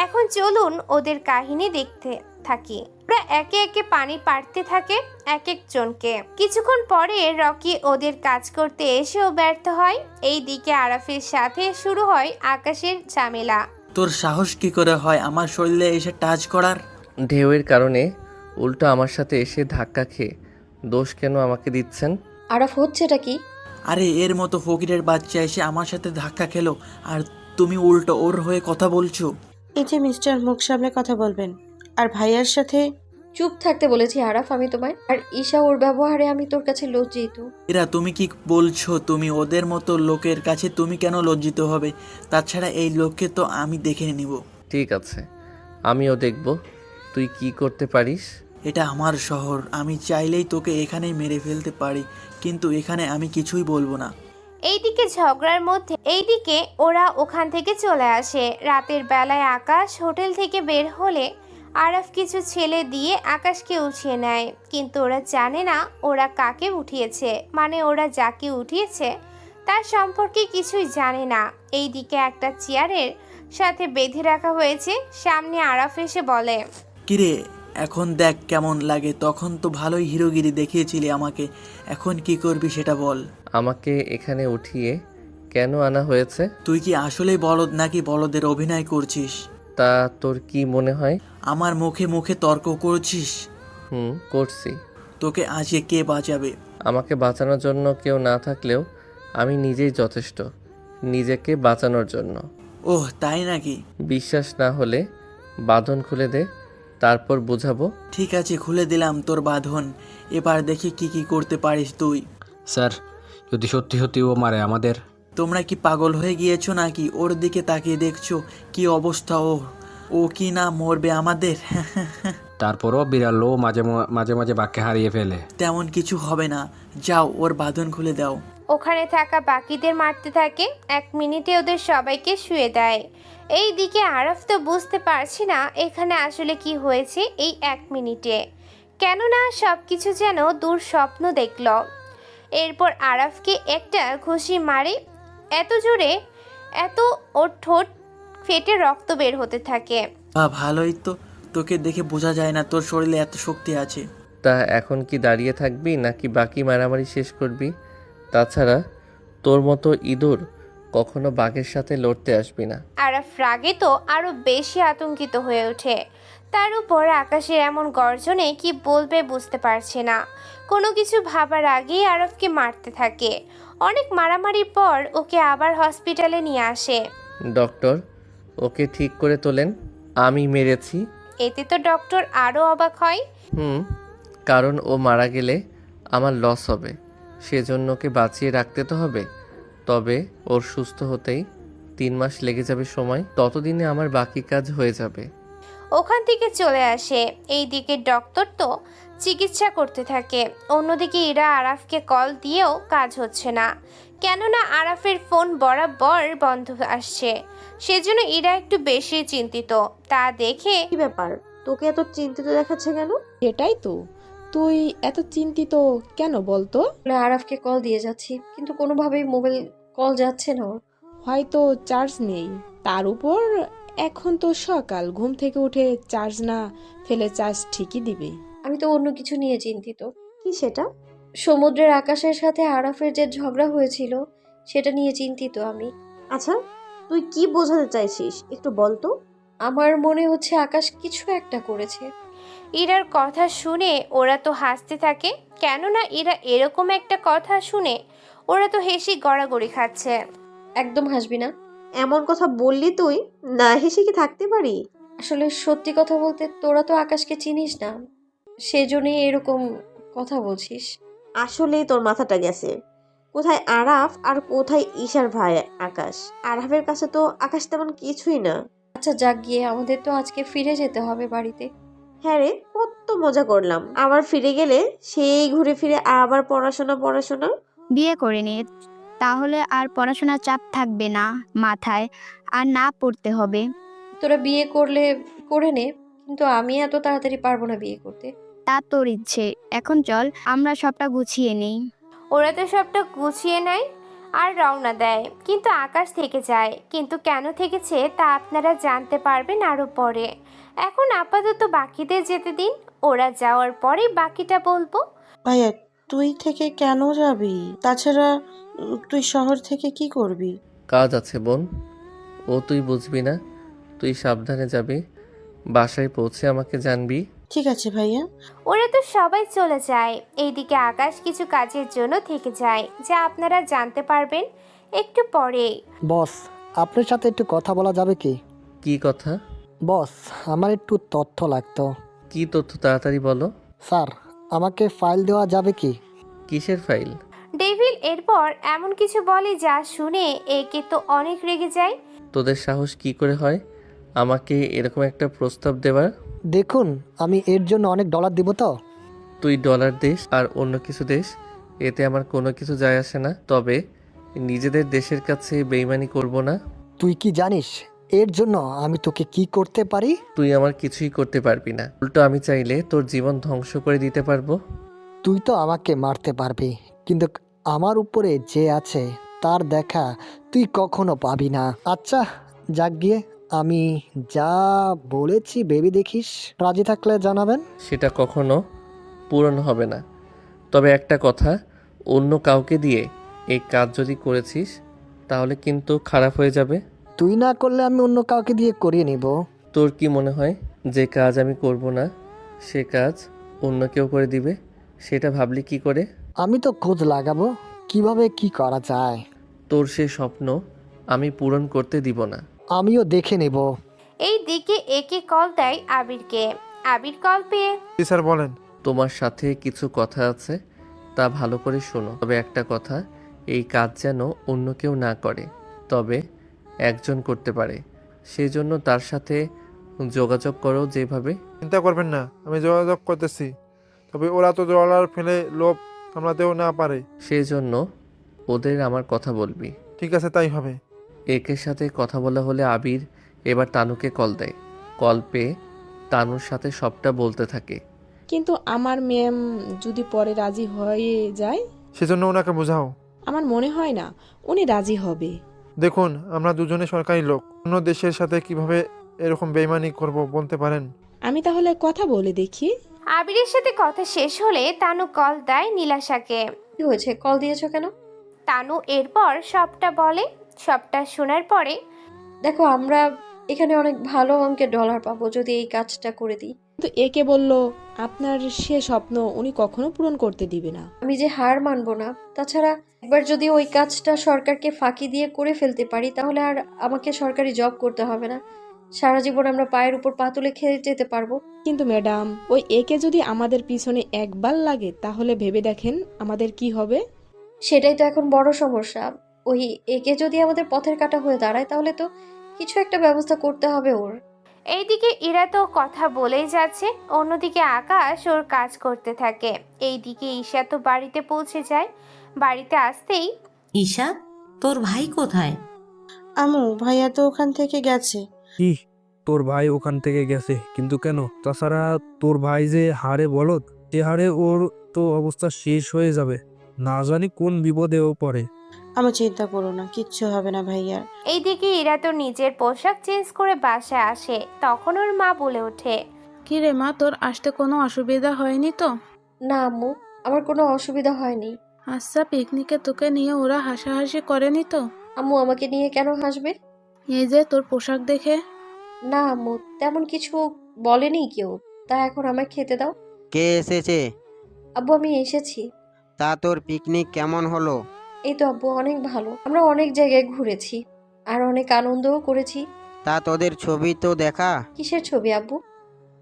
S1: এখন চলুন ওদের কাহিনী দেখতে থাকি। ওরা একে একে পানি পাড়তে থাকে এক একজনকে। কিছুক্ষণ পরে রকি ওদের কাজ করতে এসেও ব্যর্থ হয়। এই দিকে আরাফের সাথে শুরু হয় আকাশের ঝামেলা।
S19: তোর সাহস কি করে হয় আমার শরীরে এসে টাচ করার?
S2: ঢেউয়ের কারণে উল্টো আমার সাথে এসে ধাক্কা খেয়ে দোষ কেন আমাকে দিচ্ছেন?
S7: আরাফ হচ্ছেটা কি?
S19: আরে এর মতো ফকিরের বাচ্চা এসে আমার সাথে ধাক্কা খেলো, আর তুমি উল্টো ওর হয়ে কথা বলছো।
S9: এই যে মিস্টার, মুখ সামলে কথা বলবেন। আর ভাইয়ার সাথে
S7: চুপ থাকতে বলেছি আরাফ আমি তোমায়। আর ঈশা ওর ব্যবহারে আমি তোর কাছে লজ্জিত।
S19: এরা তুমি কি বলছো? তুমি ওদের মতো লোকের কাছে তুমি কেন লজ্জিত হবে? তাছাড়া এই লোককে তো আমি দেখে নিব।
S2: ঠিক আছে, আমিও দেখব তুই কি করতে পারিস।
S19: এটা আমার শহর, আমি চাইলেই তোকে এখানেই মেরে ফেলতে পারি, কিন্তু এখানে আমি কিছুই বলবো না।
S1: এইদিকে ঝগড়ার মধ্যে এইদিকে ওরা ওখান থেকে চলে আসে। রাতের বেলায় আকাশ হোটেল থেকে বের হলে আরাফ কিছু ছেলে দিয়ে আকাশকে উঠিয়ে নেয়, কিন্তু ওরা জানে না ওরা কাকে উঠিয়েছে, মানে ওরা যাকে উঠিয়েছে তার সম্পর্কে কিছুই জানে না। এইদিকে একটা চেয়ারের সাথে বেঁধে রাখা হয়েছে, সামনে আরাফ এসে বলে,
S19: কিরে এখন দেখ কেমন লাগে? তখন তো ভালোই হিরোগিরি দেখিয়েছিলি আমাকে, এখন কি করবি সেটা বল।
S2: আমাকে এখানে উঠিয়ে কেন আনা হয়েছে?
S19: তুই কি আসলেই বলদ নাকি বলদের অভিনয় করছিস?
S2: তা তোর কি মনে হয়?
S19: আমার মুখে মুখে তর্ক করছিস?
S2: করছি।
S19: তোকে আজকে কে বাঁচাবে?
S2: আমাকে বাঁচানোর জন্য কেউ না থাকলেও আমি নিজেই যথেষ্ট নিজেকে বাঁচানোর জন্য।
S19: ওহ তাই নাকি?
S2: বিশ্বাস না হলে বাঁধন খুলে দে, তারপর বুঝাবো।
S19: ঠিক আছে, খুলে দিলাম তোর বাঁধন, এবার দেখি কি কি করতে পারিস তুই।
S14: স্যার, যদি সত্যি সত্যি ও মারে আমাদের?
S19: তোমরা কি পাগল হয়ে গিয়েছো নাকি? ওর দিকে তাকিয়ে দেখছো কি অবস্থা, ও কি না মরবে আমাদের?
S14: তারপরও বিড়ালও মাঝে মাঝে মাঝে বাক্যে হারিয়ে ফেলে।
S19: তেমন কিছু হবে না, যাও ওর বাঁধন খুলে দাও।
S1: ওখানে থাকা বাকিদের মারতে থাকে। 1 মিনিটে ওদের সবাইকে শুয়ে দেয়। এই দিকে আরাফ তো বুঝতে পারছি না এখানে আসলে কি হয়েছে এই 1 মিনিটে, কেননা সব কিছু যেন দুঃস্বপ্ন দেখল। এরপর আরাফকে একটা ঘুষি মারে এত জোরে, এত ওর ঠোঁট ফেটে রক্ত বের হতে থাকে।
S19: ভালোই তো, তোকে দেখে বোঝা যায় না তোর শরীরে এত শক্তি আছে।
S2: তা এখন কি দাঁড়িয়ে থাকবি নাকি বাকি মারামারি শেষ করবি? তাছাড়া তোর মতো ইঁদুর কখনো বাঘের সাথে লড়তে আসবি না।
S1: আরাফ রাগে তো আরো বেশি আতঙ্কিত হয়ে ওঠে। তার উপর আকাশের এমন গর্জনে কি বলবে বুঝতে পারছে না। কোনো কিছু ভাবার আগেই আরফকে মারতে থাকে। অনেক মারামারির পর ওকে আবার হসপিটালে নিয়ে আসে।
S2: ডক্টর, ওকে ঠিক করে তোলেন। আমি মেরেছি।
S1: এতে তো ডক্টর আরও অবাক হয়।
S2: কারণ ও মারা গেলে আমার লস হবে, সেজন্য ওকে বাঁচিয়ে রাখতে তো হবে। তবে ওর সুস্থ হতেই 3 মাস লেগে যাবে সময়, ততদিনে আমার বাকি কাজ হয়ে যাবে।
S1: ওখান থেকে চলে আসে। এইদিকে ডক্টর তো চিকিৎসা করতে থাকে, অন্যদিকে ইরা আরাফকে কল দিয়েও কাজ হচ্ছে না, কেননা আরাফের ফোন বরাবর বন্ধ আসছে। সেজন্য ইরা একটু বেশি চিন্তিত। তা দেখে
S10: কি ব্যাপার, তোকে এত চিন্তিত দেখাচ্ছে কেন?
S4: এটাই তো, তুই এত চিন্তিত কেন বলতো?
S7: আরাফকে কল দিয়ে যাচ্ছি, কিন্তু কোনোভাবেই মোবাইল কল যাচ্ছে না ওর।
S4: হয়তো চার্জ নেই, তার উপর এখন তো সকাল, ঘুম থেকে উঠে চার্জ না ফেলে চার্জ ঠিকই দিবে।
S7: আমি তো অন্য কিছু নিয়ে চিন্তিত।
S10: কি সেটা?
S7: সমুদ্রের আকাশের সাথে আরাফের যে ঝগড়া হয়েছিল সেটা নিয়ে চিন্তিত আমি।
S10: আচ্ছা, তুই কি বোঝাতে চাইছিস একটু বল তো।
S7: আমার মনে হচ্ছে আকাশ কিছু একটা করেছে।
S1: ইরার কথা শুনে ওরা তো হাসতে থাকে, কেননা ইরা এরকম একটা কথা শুনে ওরা তো হেসে গড়াগড়ি খাচ্ছে।
S7: একদম হাসবি না।
S10: এমন কথা বললি তুই, না হেসে কি থাকতে পারি?
S7: আসলে সত্যি কথা বলতে তোরা তো আকাশকে চিনিস না, সেজন্যই এরকম কথা বলছিস।
S10: আসলেই তোর মাথাটা গেছে। কোথায় আরাফ আর কোথায় ঈশার ভাই আকাশ? আরাফের কাছে তো আকাশ তেমন কিছুই না।
S7: আচ্ছা যাক গিয়ে, আমাদের তো আজকে ফিরে যেতে হবে বাড়িতে।
S10: হ্যাঁ রে, কত মজা করলাম। আবার ফিরে গেলে সেই ঘুরে ফিরে আবার পড়াশোনা।
S11: বিয়ে করে নে, তাহলে আর পড়াশোনার চাপ থাকবে না মাথায়, আর না পড়তে হবে।
S7: তোরা বিয়ে করলে করে নে, কিন্তু আমি এত তাড়াতাড়ি পারবো না বিয়ে করতে।
S11: তা তোর ইচ্ছে, এখন চল আমরা সবটা গুছিয়ে নেই।
S1: ওরা তো সবটা গুছিয়ে নেয় আর রওনা দেয়, কিন্তু আকাশ থেকে যায়। কিন্তু কেন থেকেছে তা আপনারা জানতে পারবেন আরও পরে। এখন আপাতত বাকিদের যেতে দিন, ওরা যাওয়ার পরে বাকিটা বলবো।
S9: ভাইয়া, তুই থেকে কেন যাবি? তাছাড়া তুই শহর থেকে কি করবি?
S2: কাজ আছে বোন, ও তুই বুঝবি না। তুই সাবধানে যাবি, বাসায় পৌঁছে আমাকে জানবি।
S9: ঠিক আছে ভাইয়া।
S1: ওরা তো সবাই চলে যায়। এইদিকে আকাশ কিছু কাজের জন্য থেকে যায়, যা আপনারা জানতে পারবেন একটু পরে।
S18: বস, আপনার সাথে একটু কথা বলা যাবে কি?
S2: কি কথা?
S18: বস, আমার একটু তথ্য লাগতো।
S2: কি তথ্য, তাড়াতাড়ি বলো।
S18: স্যার, আমাকে ফাইল দেওয়া যাবে কি?
S2: কিসের ফাইল?
S1: ডেভিল এরপর এমন কিছু বলে যা শুনে একে তো অনেক রেগে যায়।
S2: তোদের সাহস কি করে হয় আমাকে এরকম একটা প্রস্তাব দেওয়ার?
S18: দেখুন, আমি এর জন্য অনেক ডলার দিব তো।
S2: তুই ডলার দেশ আর অন্য কিছু দেশ, এতে আমার কোনো কিছু যায় আসে না। তবে নিজেদের দেশের কাছে বেইমানি করব না।
S18: তুই কি জানিস এর জন্য আমি তোকে কি করতে পারি?
S2: তুই আমার কিছুই করতে পারবি না, উল্টো আমি চাইলে তোর জীবন ধ্বংস করে দিতে পারবো।
S18: তুই তো আমাকে মারতে পারবি, কিন্তু আমার উপরে যে আছে তার দেখা তুই কখনো পাবি না। আচ্ছা যাক গিয়ে, আমি যা বলেছি ভেবে দেখিস, রাজি থাকলে জানাবেন।
S2: সেটা কখনো পূরণ হবে না। তবে একটা কথা, অন্য কাউকে দিয়ে এই কাজ যদি করেছিস তাহলে কিন্তু খারাপ হয়ে যাবে।
S18: তুই না করলে আমি অন্য কাউকে দিয়ে করিয়ে নিব।
S2: তোর কি মনে হয় যে কাজ আমি করব না সে কাজ অন্য কেউ করে দিবে? সেটা ভাবলি কি করে?
S18: আমি তো খোঁজ লাগাবো কিভাবে কি করা যায়।
S2: তোর সে স্বপ্ন আমি পূরণ করতে দিব না।
S18: আমিও দেখে নেব।
S1: এই দিকে একে কল দেয় আবিরকে। আবির কল পেয়ে,
S16: স্যার বলেন।
S2: তোমার সাথে কিছু কথা আছে, তা ভালো করে শোনো। তবে একটা কথা, এই কাজ যেন অন্য কেউ না করে, তবে একজন করতে পারে। সেজন্য তার সাথে যোগাযোগ করো যেভাবে।
S16: চিন্তা করবেন না, আমি যোগাযোগ করতেছি। তবে ওরা তো ডলার ফেলে লোভ সামলাতেও না পারে।
S2: সেজন্য ওদের আমার কথা বলবি।
S16: ঠিক আছে, তাই হবে।
S2: একের সাথে কথা বলা হলে আবির এবার তানুকে কল দেয়। কল পেয়ে তানুর সাথে সবটা বলতে থাকে।
S4: কিন্তু আমার ম্যাম যদি পরে রাজি হয়ে যায়?
S16: সেজন্য ওনাকে বোঝাও।
S4: আমার মনে হয় না উনি রাজি হবে।
S16: দেখুন, আমরা দুজনে সরকারি লোক, অন্য দেশের সাথে কিভাবে এরকম বেইমানি করব বলতে পারেন?
S4: আমি তাহলে কথা বলে দেখি।
S1: আবিরের সাথে কথা শেষ হলে তানু কল দেয় নীলাশাকে।
S7: কি হয়েছে, কল দিয়েছো কেন?
S1: তানু এরপর সবটা বলে। সবটা শোনার পরে,
S7: দেখো আমরা এখানে অনেক ভালো অঙ্কের ডলার পাবো যদি এই কাজটা করে দিই।
S4: কিন্তু একে বলল আপনার সে স্বপ্ন উনি কখনো পূরণ করতে দিবে না।
S7: আমি যে হার মানবো না। তাছাড়া একবার যদি ওই কাজটা সরকারকে ফাঁকি দিয়ে করে ফেলতে পারি তাহলে আর আমাকে সরকারি জব করতে হবে না। সারা জীবন আমরা পায়ের উপর পা তুলে খেয়ে যেতে পারবো।
S4: কিন্তু ম্যাডাম, ওই একে যদি আমাদের পিছনে একবার লাগে তাহলে ভেবে দেখেন আমাদের কি হবে।
S7: সেটাই তো এখন বড় সমস্যা। ওই একে যদি আমাদের পথের কাঁটা হয়ে দাঁড়ায় তাহলে তো কিছু একটা ব্যবস্থা করতে হবে ওর।
S1: এইদিকে ইরা তো কথা বলেই যাচ্ছে, অন্যদিকে আকাশ ওর কাজ করতে থাকে। এইদিকে ঈশা তো বাড়িতে পৌঁছে যায়। বাড়িতে আসতেই
S3: ঈশা, তোর ভাই কোথায়?
S9: আমু, ভাইয়া তো ওখান থেকে গেছে।
S5: কি, তোর ভাই ওখান থেকে গেছে? কিন্তু কেন? তাছাড়া তোর ভাই যে হারে বলদ, সে হারে ওর তো অবস্থা শেষ হয়ে যাবে, না জানি কোন বিপদে ও পড়ে।
S9: আমি চিন্তা করো না, কিচ্ছু হবে না ভাইয়া।
S1: এইদিকে ইরা তো নিজের পোশাক চেঞ্জ করে বাসায় আসে। তখন ওর মা বলে ওঠে,
S21: কি রে মা, তোর আসতে কোনো অসুবিধা হয়নি তো?
S7: না আম্মু, আমার কোনো অসুবিধা হয়নি।
S21: আচ্ছা, পিকনিকে তোকে নিয়ে ওরা হাসাহাসি করেনি তো?
S7: আম্মু আমাকে নিয়ে কেন হাসবে?
S21: এই যে তোর পোশাক দেখে।
S7: না আম্মু, তেমন কিছু বলেনি কেউ। তা এখন আমায় খেতে দাও।
S8: কে এসেছে?
S7: আব্বু আমি এসেছি।
S8: তা তোর পিকনিক কেমন হলো?
S7: এই তো আব্বু, অনেক ভালো। আমরা অনেক জায়গায় ঘুরেছি আর অনেক আনন্দও করেছি।
S8: তা তোদের ছবি তো দেখা।
S7: কিসের ছবি আব্বু?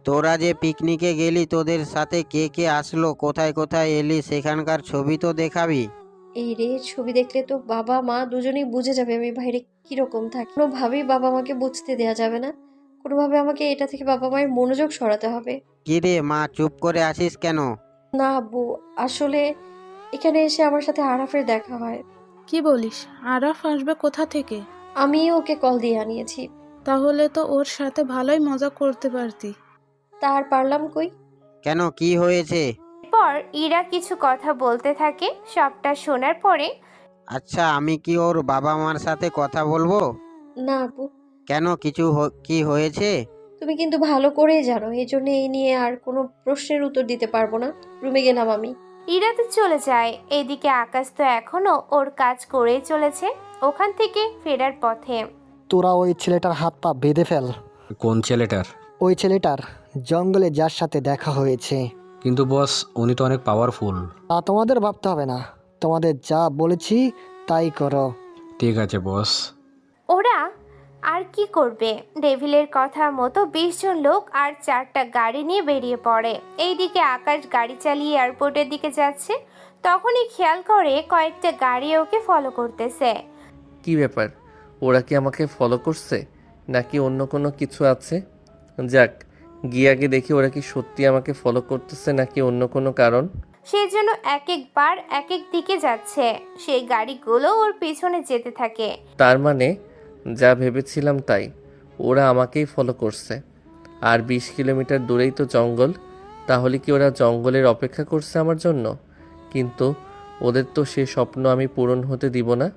S8: তোরা যে পিকনিকে গেলি তোদের সাথে কে কে আসলো, কোথায় কোথায় এলি, সেখানকার ছবি তো দেখাবি।
S7: এই রে, ছবি দেখলে তো বাবা মা দুজনেই বুঝে যাবে আমি বাইরে কিরকম থাকি। কোনোভাবেই বাবা মাকে বুঝতে দেওয়া যাবে না। কোনোভাবে আমাকে এটা থেকে বাবা মায়ের মনোযোগ সরাতে হবে।
S8: কি রে মা, চুপ করে আসিস কেন?
S7: না আব্বু, আসলে এখানে এসে আমার সাথে আরাফের দেখা হয়।
S21: কি বলিস? আরাফ আসবে কোথা থেকে?
S7: আমি ওকে কল দিয়ে আনিয়েছি।
S21: তাহলে তো ওর সাথে ভালোই মজা করতে পারতি।
S7: তার পারলাম কই।
S8: কেন, কি হয়েছে?
S1: এরপর ইরা কিছু কথা বলতে থাকে। সবটা শোনার পরে,
S8: আচ্ছা, আমি কি ওর বাবা মার সাথে কথা বলবো?
S7: না আব্বু।
S8: কেন, কিছু কি হয়েছে?
S7: তুমি কিন্তু ভালো করেই জানো, এই জন্য এই নিয়ে আর কোনো প্রশ্নের উত্তর দিতে পারবো না। রুমে গেলাম আমি।
S1: ইরা তো চলে যায়। এদিকে আকাশ তো এখনো ওর কাজ করেই চলেছে। ওখান থেকে ফেরার পথে,
S18: তোরা ওই ছেলেটার হাত পা বেঁধে ফেল।
S14: কোন ছেলেটার?
S18: ওই ছেলেটার জঙ্গলে যার সাথে দেখা হয়েছে।
S14: কিন্তু বস, উনি তো অনেক পাওয়ারফুল।
S18: তা তোমাদের ভাবতে হবে না, তোমাদের যা বলেছি তাই করো।
S14: ঠিক আছে বস।
S1: ওরা আর কি করবে? ডেভিলের কথা মতো 20 জন লোক আর 4টা গাড়ি নিয়ে বেরিয়ে পড়ে। এইদিকে আকাশ গাড়ি চালিয়ে এয়ারপোর্টের দিকে যাচ্ছে। তখনই খেয়াল করে কয়েকটা গাড়ি ওকে ফলো করতেছে।
S2: কি ব্যাপার, ওরা কি আমাকে ফলো করছে নাকি অন্য কোনো কিছু আছে? যাক, গিয়ে আগে দেখি ওরা কি সত্যি আমাকে ফলো করতেছে নাকি অন্য কোনো কারণ।
S1: সে যেন এক একবার এক এক দিকে যাচ্ছে। সেই গাড়িগুলো ওর পিছনে যেতে থাকে।
S2: তার মানে যা ভেবেছিলাম তাই, ওরা আমাকেই ফলো করছে। আর 20 কিলোমিটার দূরেই তো জঙ্গল। তাহলে কি ওরা জঙ্গলের অপেক্ষা করছে আমার জন্য? কিন্তু ওদের তো সে স্বপ্ন আমি পূরণ হতে দিব না।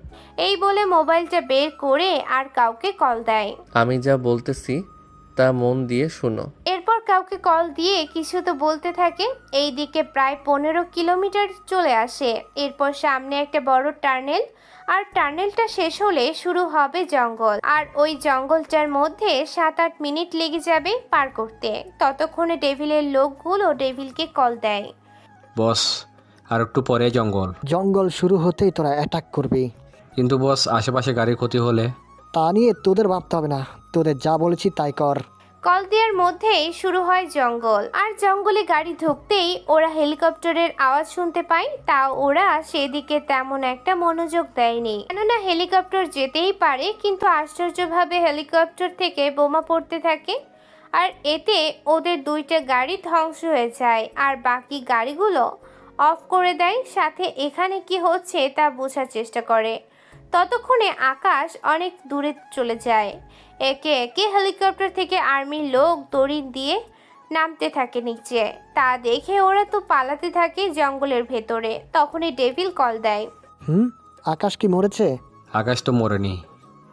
S1: এই বলে মোবাইলটা বের করে আর কাউকে কল দেয়।
S2: আমি যা বলতেছি তা মন দিয়ে শুনো।
S1: এরপর কাউকে কল দিয়ে কিছু তো বলতে থাকে। এইদিকে প্রায় 15 কিলোমিটার চলে আসে। এরপর সামনে একটা বড় টানেল, আর টানেলটা শেষ হলে শুরু হবে জঙ্গল। আর ওই জঙ্গলটার মধ্যে 7-8 মিনিট লেগে যাবে পার করতে। ততক্ষণে ডেভিলের লোকগুলো ডেভিলকে কল দেয়।
S14: বস, আর একটু পরে জঙ্গল।
S18: জঙ্গল শুরু হতেই তোরা অ্যাটাক করবি।
S14: কিন্তু বস, আশেপাশে গাড়ির ক্ষতি হলে?
S18: তা নিয়ে তোদের ভাবতে হবে না, তোদের যা বলেছি তাই কর।
S1: কল দেওয়ার মধ্যেই শুরু হয় জঙ্গল। আর জঙ্গলে গাড়ি ঢুকতেই ওরা হেলিকপ্টারের আওয়াজ শুনতে পায়। তাও ওরা সেদিকে তেমন একটা মনোযোগ দেয়নি, কেননা হেলিকপ্টার যেতেই পারে। কিন্তু আশ্চর্যভাবে হেলিকপ্টার থেকে বোমা পড়তে থাকে। আর এতে ওদের 2টা গাড়ি ধ্বংস হয়ে যায় আর বাকি গাড়িগুলো অফ করে দেয়। সাথে এখানে কি হচ্ছে তা বোঝার চেষ্টা করে। ততক্ষণে আকাশ অনেক দূরে চলে যায়। একে একে হেলিকপ্টার থেকে আর্মির লোক দড়ি দিয়ে নামতে থাকে নিচে। তা দেখে ওরা তো পালাতে থাকে জঙ্গলের ভেতরে। তখনই ডেভিল কল দেয়।
S18: আকাশ কি মরেছে?
S14: আকাশ তো মরেনি,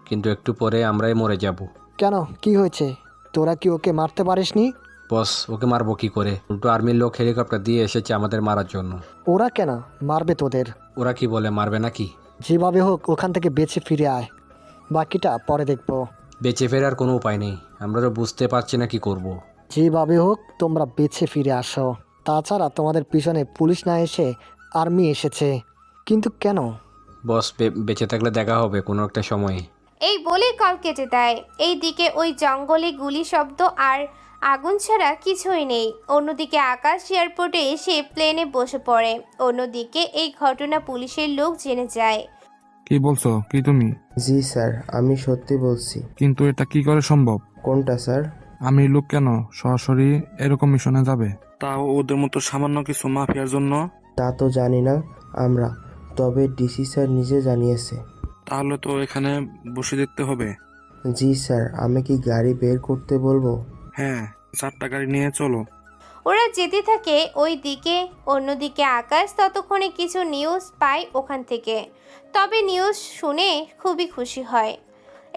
S14: কিন্তু একটু পরে আমরাই মরে যাব।
S18: কেন, কি হয়েছে? তোরা কি ওকে মারতে পারিসনি?
S14: বস, ওকে মারবো কি করে? উল্টো আর্মির লোক হেলিকপ্টার দিয়ে এসেছে আমাদের মারার জন্য।
S18: ওরা কেন মারবে তোদের?
S14: ওরা কি বলে, মারবে নাকি?
S18: যেভাবে হোক ওখান থেকে বেঁচে ফিরে আয়, বাকিটা পরে দেখবো।
S14: বেঁচে ফেরার কোনো উপায় নেই, আমরা তো বুঝতে পারছি না কি করব।
S18: যেভাবে হোক তোমরা বেঁচে ফিরে আসো। তাছাড়া তোমাদের পিছনে পুলিশ না এসে আর্মি এসেছে। কিন্তু কেন?
S14: বস, বেঁচে থাকলে দেখা হবে কোনো একটা সময়ে।
S1: এই বলে কল কেটে দেয়। এইদিকে ওই জঙ্গলে গুলি শব্দ আর আগুন ছাড়া কিছুই নেই। অন্যদিকে আকাশ এয়ারপোর্টে এসে প্লেনে বসে পড়ে। অন্যদিকে এই ঘটনা পুলিশের লোক জেনে যায়।
S5: কি বলছো কি তুমি?
S12: জি স্যার, আমি সত্যি বলছি।
S5: কিন্তু এটা কি করে সম্ভব?
S12: কোনটা স্যার?
S5: আমি লোক কেন সরাসরি এরকম মিশনে যাবে, তাও ওদের মতো সামান্য কিছু মাফিয়ার জন্য?
S12: তা তো জানি না আমরা, তবে ডিসি স্যার নিজে জানিয়েছে।
S5: তাহলে তো এখানে বসে দেখতে হবে।
S12: জি স্যার, আমি কি গাড়ি বের করতে বলবো?
S5: হ্যাঁ, 4টা গাড়ি নিয়ে চলো।
S1: ওরা যেতে থাকে ওই দিকে। অন্যদিকে আকাশ ততক্ষণে কিছু নিউজ পায় ওখান থেকে। তবে নিউজ শুনে খুবই খুশি হয়।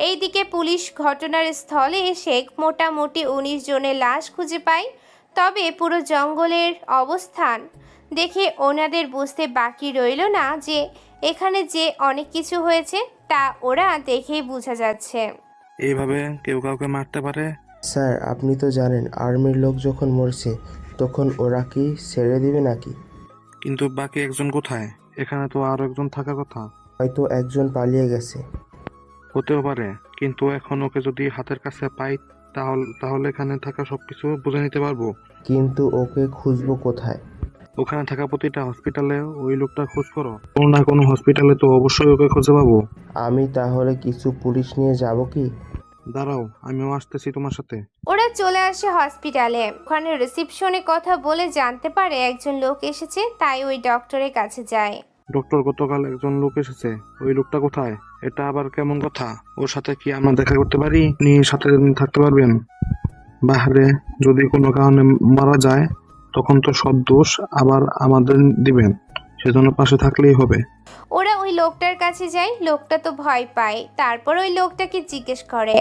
S1: এইদিকে পুলিশ ঘটনার স্থলে এসে মোটামুটি 19 জনের লাশ খুঁজে পায়। তবে পুরো জঙ্গলের অবস্থান দেখে ওনাদের বুঝতে বাকি রইল না যে এখানে যে অনেক কিছু হয়েছে তা ওরা দেখেই বোঝা যাচ্ছে।
S5: এইভাবে কেউ কাউকে মারতে পারে?
S12: স্যার, আপনি তো জানেন আর্মির লোক যখন মরছে তখন ওরা কি ছেড়ে দিবে নাকি?
S5: কিন্তু বাকি একজন কোথায়? এখানে তো আরো একজন থাকার কথা।
S12: হয়তো একজন পালিয়ে গেছে।
S5: হতেও পারে, কিন্তু এখন ওকে যদি হাতের কাছে পাই তাহলে এখানে থাকা সবকিছু বুঝে নিতে পারবো।
S12: কিন্তু ওকে খুঁজবো কোথায়?
S5: ওখানে থাকা প্রতিটা হসপিটালে ওই লোকটা খোঁজ করো। কোনো না কোনো হসপিটালে তো অবশ্যই ওকে খুঁজে পাবো।
S12: আমি তাহলে কিছু পুলিশ নিয়ে যাব কি?
S5: দাঁড়াও, আমিও আসতেছি তোমার সাথে।
S1: ওরা চলে আসে হসপিটালে। ওখানে রিসেপশনে কথা বলে জানতে পারে একজন লোক এসেছে, তাই ওই ডক্টরের কাছে যায়।
S5: ডক্টর, গতকাল একজন লোক এসেছে, ওই লোকটা কোথায়? এটা আবার কেমন কথা? ওর সাথে কি আমরা দেখা করতে পারি? নিয়ে সাথে থাকতে পারবেন? বাহারে যদি কোনো কারণে মারা যায় তখন তো সব দোষ আবার আমাদের দিবেন, সেজন্য পাশে থাকলেই হবে।
S1: ওরা ওই লোকটার কাছে যায়। লোকটা তো ভয় পায়। তারপর ওই লোকটাকে জিজ্ঞেস করে,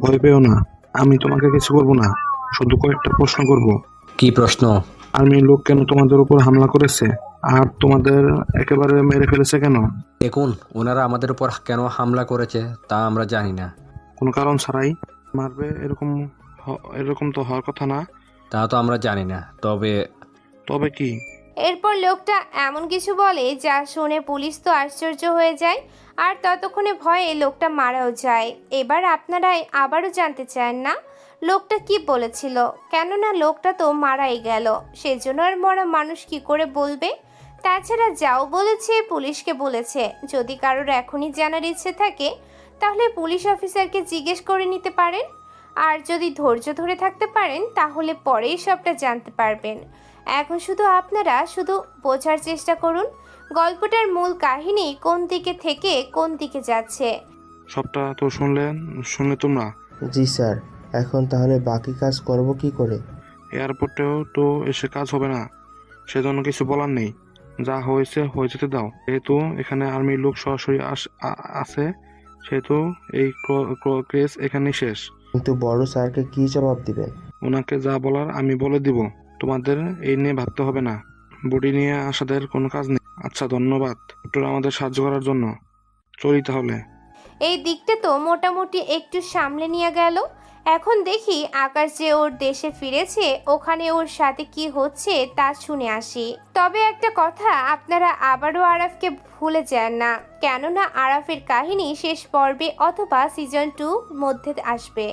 S5: ভয় পেও না, আমি তোমাকে কিছু করবো না, শুধু কয়েকটা প্রশ্ন করব।
S14: কি প্রশ্ন?
S5: আর্মির লোক কেন তোমাদের উপর হামলা করেছে আর তোমাদের একেবারে মেরে ফেলেছে কেন?
S14: দেখুন, ওনারা আমাদের উপর কেন হামলা করেছে তা আমরা জানি না।
S5: কোনো কারণ ছাড়াই মারবে এরকম তো হওয়ার কথা না।
S14: তা তো আমরা জানি না।
S5: তবে কি?
S1: এরপর লোকটা এমন কিছু বলে যা শুনে পুলিশ তো আশ্চর্য হয়ে যায়। আর ততক্ষণে ভয়ে লোকটা মারাও যায়। এবার আপনারা আবারও জানতে চান না লোকটা কি বলেছিল? কেননা লোকটা তো মারাই গেল, সেজন্য আর মরা মানুষ কি করে বলবে? তাছাড়া যাও বলেছে পুলিশকে বলেছে। যদি কারোর এখনই জানার ইচ্ছে থাকে তাহলে পুলিশ অফিসারকে জিজ্ঞেস করে নিতে পারেন। আর যদি ধৈর্য ধরে থাকতে পারেন তাহলে পরেই সবটা জানতে পারবেন। এখন শুধু আপনারা বোঝার চেষ্টা করুন গল্পটার মূল কাহিনী কোন দিকে থেকে কোন দিকে যাচ্ছে।
S5: সবটা তো শুনলে তোমরা?
S12: জি স্যার, এখন তাহলে বাকি কাজ করব কি করে?
S5: এয়ারপোর্টেও তো এসে কাজ হবে না, সেজন্য কিছু বলার নেই। যা হয়েছে হয়ে যেতে দাও। যেহেতু এখানে আর্মির লোক সরাসরি আছে সেহেতু এই কেস এখানেই শেষ।
S12: কিন্তু বড় স্যারকে কি জবাব দিবেন?
S5: ওনাকে যা বলার আমি বলে দিব। তোমাদের এই নিয়ে ভাবতে হবে না। বডি নিয়ে আসাদের কোনো কাজ নেই। আচ্ছা, ধন্যবাদ ডক্টর আমাদের সাহায্য করার জন্য। চলি তাহলে।
S1: এই দিকটা তো মোটামুটি একটু সামলে নিয়ে গেল। এখন দেখি আকাশ যে ওর দেশে ফিরেছে ওখানে ওর সাথে কি হচ্ছে তা শুনে আসি। তবে একটা কথা, আপনারা আবারও আরাফকে ভুলে যান না, কেননা আরাফের কাহিনী শেষ পর্বে অথবা সিজন 2 মধ্যে আসবে।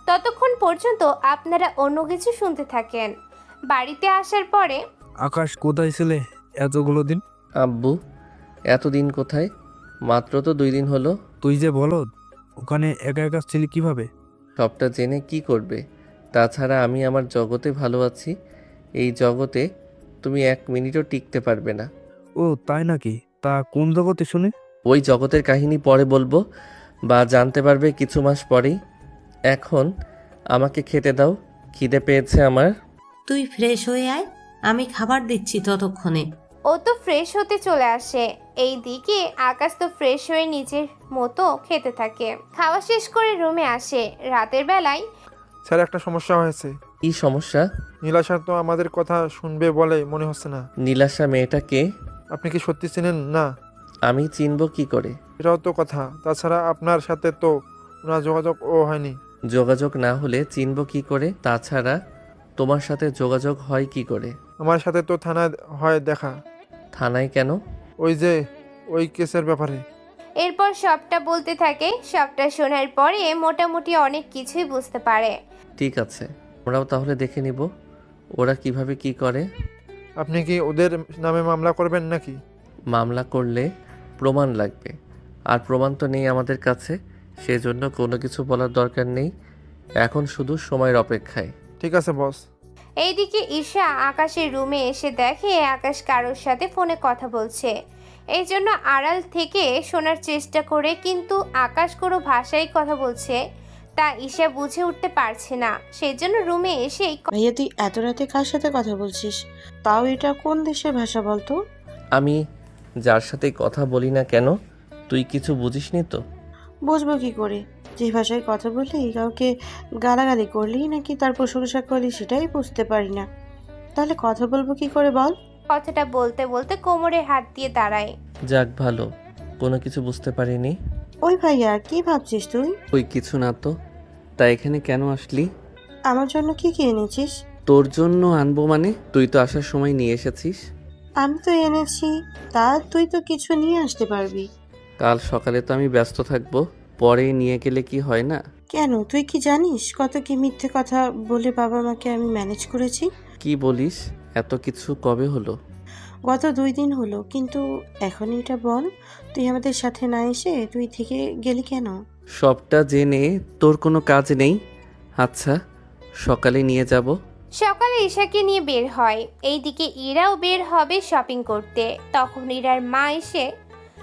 S1: ততক্ষণ পর্যন্ত আপনারা অন্য কিছু শুনতে থাকেন। বাড়িতে আসার পরে,
S5: আকাশ কোথায় ছিলে এতগুলো দিন?
S2: আব্বু, এতদিন কোথায়? মাত্র তো 2 দিন হলো।
S5: তুই যে বলো ওখানে একা একা ছিলি কিভাবে?
S2: সবটা জেনে কি করবে? তাছাড়া আমি আমার জগতে ভালো আছি। এই জগতে তুমি 1 মিনিটও টিকতে পারবে না।
S5: ও তাই নাকি? তা কোন জগতে শুনি?
S2: ওই জগতের কাহিনী পরে বলবো, বা জানতে পারবে কিছু মাস পরেই। এখন আমাকে খেতে দাও, খিদে পেয়েছে আমার।
S3: তুই ফ্রেশ হয়ে আয়, আমি খাবার দিচ্ছি ততক্ষণে।
S1: ও তো ফ্রেশ হতে চলে আসে। এই দিকে আকাশ তো ফ্রেশ হয়ে নিজের মতো খেতে থাকে। খাওয়া শেষ করে রুমে আসে। রাতের বেলায়,
S16: স্যার একটা সমস্যা হয়েছে।
S2: কি সমস্যা?
S16: নীলাশা তো আমাদের কথা শুনবে বলে মনে হচ্ছে না।
S2: নীলাশা মেয়েটা কে?
S16: আপনি কি সত্যি চিনেন না?
S2: আমি চিনব কি করে?
S16: এটাও তো কথা। তাছাড়া আপনার সাথে তো ওনার যোগাযোগও হয়নি।
S2: যোগাযোগ না হলে চিনব কি করে? তাছাড়া তোমার সাথে যোগাযোগ হয় কি করে?
S16: আমার সাথে তো থানায় হয় দেখা।
S2: থানায় কেন?
S16: ওই কেসের ব্যাপারে।
S1: এরপর সবটা বলতে থাকে। সবটা শোনার পরে মোটামুটি অনেক কিছুই বুঝতে পারে।
S2: ঠিক আছে, আমরাও তাহলে দেখে নিব ওরা কিভাবে কি করে।
S16: আপনি কি ওদের নামে মামলা করবেন নাকি?
S2: মামলা করলে প্রমাণ লাগবে, আর প্রমাণ তো নেই আমাদের কাছে, সেজন্য কোনো কিছু বলার দরকার নেই। এখন শুধু সময়ের অপেক্ষায়।
S16: ঠিক আছে বস।
S1: এইদিকে ঈশা আকাশের রুমে এসে দেখে আকাশ কারোর সাথে ফোনে কথা বলছে। এই জন্য আড়াল থেকে শোনার চেষ্টা করে, কিন্তু আকাশ কোনো ভাষায় কথা বলছে তা ঈশা বুঝে উঠতে পারছে না। সেই জন্য রুমে এসেই
S9: ভাইয়া তুই এত রাতে কার সাথে কথা বলছিস? তাও এটা কোন দেশের ভাষা বলতো?
S2: আমি যার সাথে কথা বলি না কেন, তুই কিছু বুঝিসনি তো?
S9: বুঝবো কি করে? যে ভাষায় কথা বললি, কাউকে গালাগালি করলি নাকি তার প্রশংসা করলি সেটাই বুঝতে পারি না। তাহলে কথা বলবো কি করে বল?
S1: কথাটা বলতে বলতে কোমরে হাত দিয়ে দাঁড়ায়।
S2: যাক ভালো, কোনো কিছু বুঝতে পারিনি।
S9: ওই ভাইয়া কি ভাবছিস তুই?
S2: ওই কিছু না তো। তা এখানে কেন আসলি?
S9: আমার জন্য কি কি এনেছিস?
S2: তোর জন্য আনবো মানে? তুই তো আসার সময় নিয়ে এসেছিস।
S9: আমি তো এনেছি, তা তুই তো কিছু নিয়ে আসতে পারবি।
S2: কাল সকালে তো আমি ব্যস্ত থাকবো, পরে নিয়ে গেলে কি হয় না?
S9: কেন, তুই কি জানিস কত কি মিথ্যে কথা বলে বাবা মাকে আমি ম্যানেজ করেছি?
S2: কি বলিস? এত কিছু কবে হলো?
S9: গত 2 দিন হলো। কিন্তু এখন এটা বল, তুই আমাদের সাথে না এসে তুই থেকে গেলি কেন?
S2: সবটা জেনে তোর কোনো কাজ নেই। আচ্ছা, সকালে নিয়ে যাব।
S1: সকালে ঈশাকে নিয়ে বের হয়। এইদিকে ইরাও বের হবে শপিং করতে। তখন ইরার মা এসে,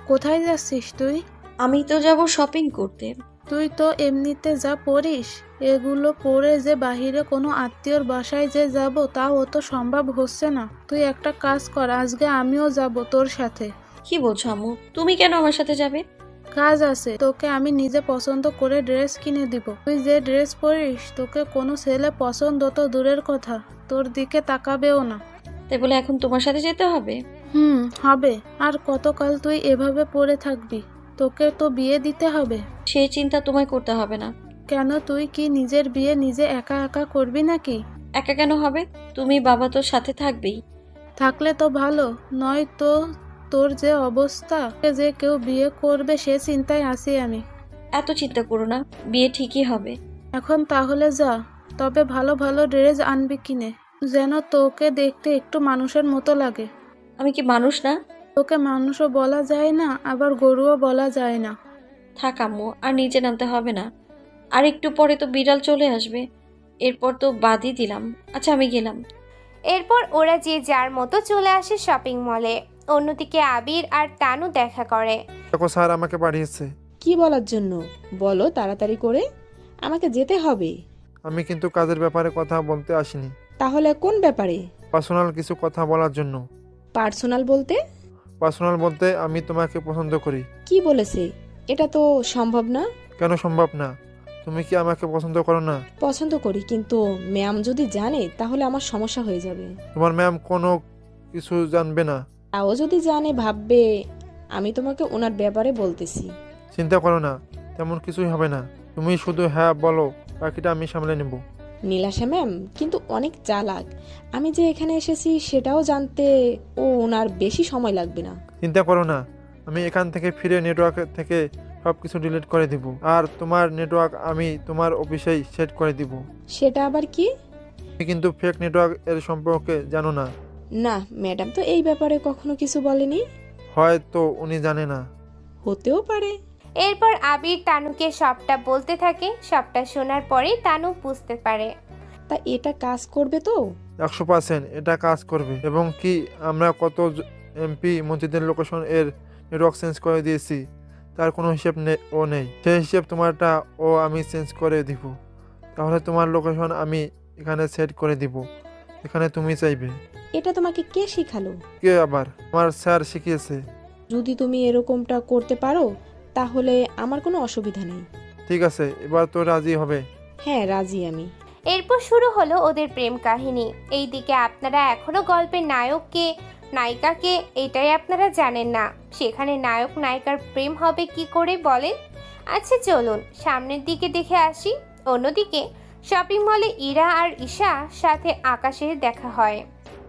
S21: কোথায় যাচ্ছিস তুই?
S7: আমি তো যাব শপিং করতে।
S21: তুই তো এমনিতে যা পড়িস, এগুলো পরে যে বাহিরে কোনো আত্মীয়র বাসায় যে যাব তাও অত সম্ভব হচ্ছে না। তুই একটা কাজ কর, আজকে আমিও যাব তোর সাথে।
S7: কি বলছো আম্মু? তুমি কেন আমার সাথে যাবে?
S21: কাজ আছে, তোকে আমি নিজে পছন্দ করে ড্রেস কিনে দিব। তুই যে ড্রেস পরিস তোকে কোনো ছেলে পছন্দ তো দূরের কথা, তোর দিকে তাকাবেও না।
S7: তাই বলে এখন তোমার সাথে যেতে হবে?
S21: হবে। আর কতকাল তুই এভাবে পড়ে থাকবি? তোকে তো বিয়ে দিতে হবে।
S7: সেই চিন্তা তোমায় করতে হবে না।
S21: কেন, তুই কি নিজের বিয়ে নিজে একা একা করবি নাকি?
S7: একা কেন হবে? তুমি বাবা তোর সাথে থাকবেই।
S21: থাকলে তো ভালো, নয় তো তোর যে অবস্থা, যে কেউ বিয়ে করবে সে চিন্তায় আছি আমি।
S7: এত চিন্তা করো না, বিয়ে ঠিকই হবে।
S21: এখন তাহলে যা, তবে ভালো ভালো ড্রেস আনবি কিনে, যেন তোকে দেখতে একটু মানুষের মতো লাগে।
S7: আমি কি মানুষ না?
S21: তোকে মানুষও বলা যায় না, আবার গরুও বলা যায় না।
S7: থাক আম্মু, আর নিচে নামতে হবে না। আর একটু পরে তো বিড়াল চলে আসবে, এরপর তো বাদই দিলাম। আচ্ছা আমি গেলাম।
S1: এরপর ওরা যে যার মতো চলে আসে শপিং মলে। অন্যদিকে আবির আর তানু দেখা করে।
S16: দেখো স্যার আমাকে পাঠিয়েছে।
S4: কি বলার জন্য বলো তাড়াতাড়ি করে, আমাকে যেতে হবে।
S16: আমি কিন্তু কাজের ব্যাপারে কথা বলতে আসিনি।
S4: তাহলে কোন ব্যাপারে?
S16: পার্সোনাল কিছু কথা বলার জন্য।
S4: পার্সোনাল বলতে?
S16: পার্সোনাল বলতে আমি তোমাকে পছন্দ করি।
S4: কি বলেছে? এটা তো সম্ভব না।
S16: কেন সম্ভব না? তুমি কি আমাকে পছন্দ করো না?
S4: পছন্দ করি, কিন্তু ম্যাম যদি জানে তাহলে আমার সমস্যা হয়ে যাবে।
S16: তোমার ম্যাম কোনো কিছু জানবে না।
S4: তাও যদি জানে ভাববে আমি তোমাকে ওনার ব্যাপারে বলতেছি।
S16: চিন্তা করো না, তেমন কিছুই হবে না। তুমি শুধু হ্যাঁ বলো, বাকিটা আমি সামলে নেব।
S4: নীলাশা ম্যাম কিন্তু অনেক চালাক। আমি যে এখানে এসেছি সেটাও জানতে ওনার বেশি সময় লাগবে না।
S16: চিন্তা করো না, আমি এখান থেকে ফিরে নেটওয়ার্ক থেকে সব কিছু ডিলিট করে দিব, আর তোমার নেটওয়ার্ক আমি তোমার অফিসেই সেট করে দিব।
S4: সেটা আবার কি?
S16: তুমি কিন্তু ফেক নেটওয়ার্ক এর সম্পর্কে জানো না।
S4: না, ম্যাডাম তো এই ব্যাপারে কখনো কিছু বলেনি।
S16: হয়তো উনি জানে না।
S4: হতেও পারে।
S1: এরপর আবির তানুকে সবটা বলতে থাকে। সবটা শোনার পরে তানু বুঝতে পারে।
S4: তা এটা কাজ করবে তো?
S16: 100% এটা কাজ করবে। এবং কি আমরা কত এমপি মন্ত্রীদের লোকেশন এর নেটওয়ার্ক চেঞ্জ করে দিয়েছি, তার কোনো হিসেব নেই। সেই হিসেব তোমারটা আমি চেঞ্জ করে দিব। তাহলে তোমার লোকেশন আমি এখানে সেট করে দিব, এখানে তুমি চাইবে।
S4: এটা তোমাকে কে শিখালো?
S16: কে আবার? আমার স্যার শিখিয়েছে।
S4: যদি তুমি এরকমটা করতে পারো তাহলে আমার কোনো অসুবিধা নেই।
S16: ঠিক আছে, এবার তো রাজি হবে?
S4: হ্যাঁ, রাজি আমি।
S1: এরপর শুরু হলো ওদের প্রেম কাহিনী। এইদিকে আপনারা এখনো গল্পের নায়ককে নায়িকাকে, এটাই আপনারা জানেন না। সেখানে নায়ক নায়িকার প্রেম হবে কি করে বলেন? আচ্ছা চলুন সামনের দিকে দেখে আসি। অন্যদিকে শপিং মলে ইরা আর ঈশা সাথে আকাশের দেখা হয়।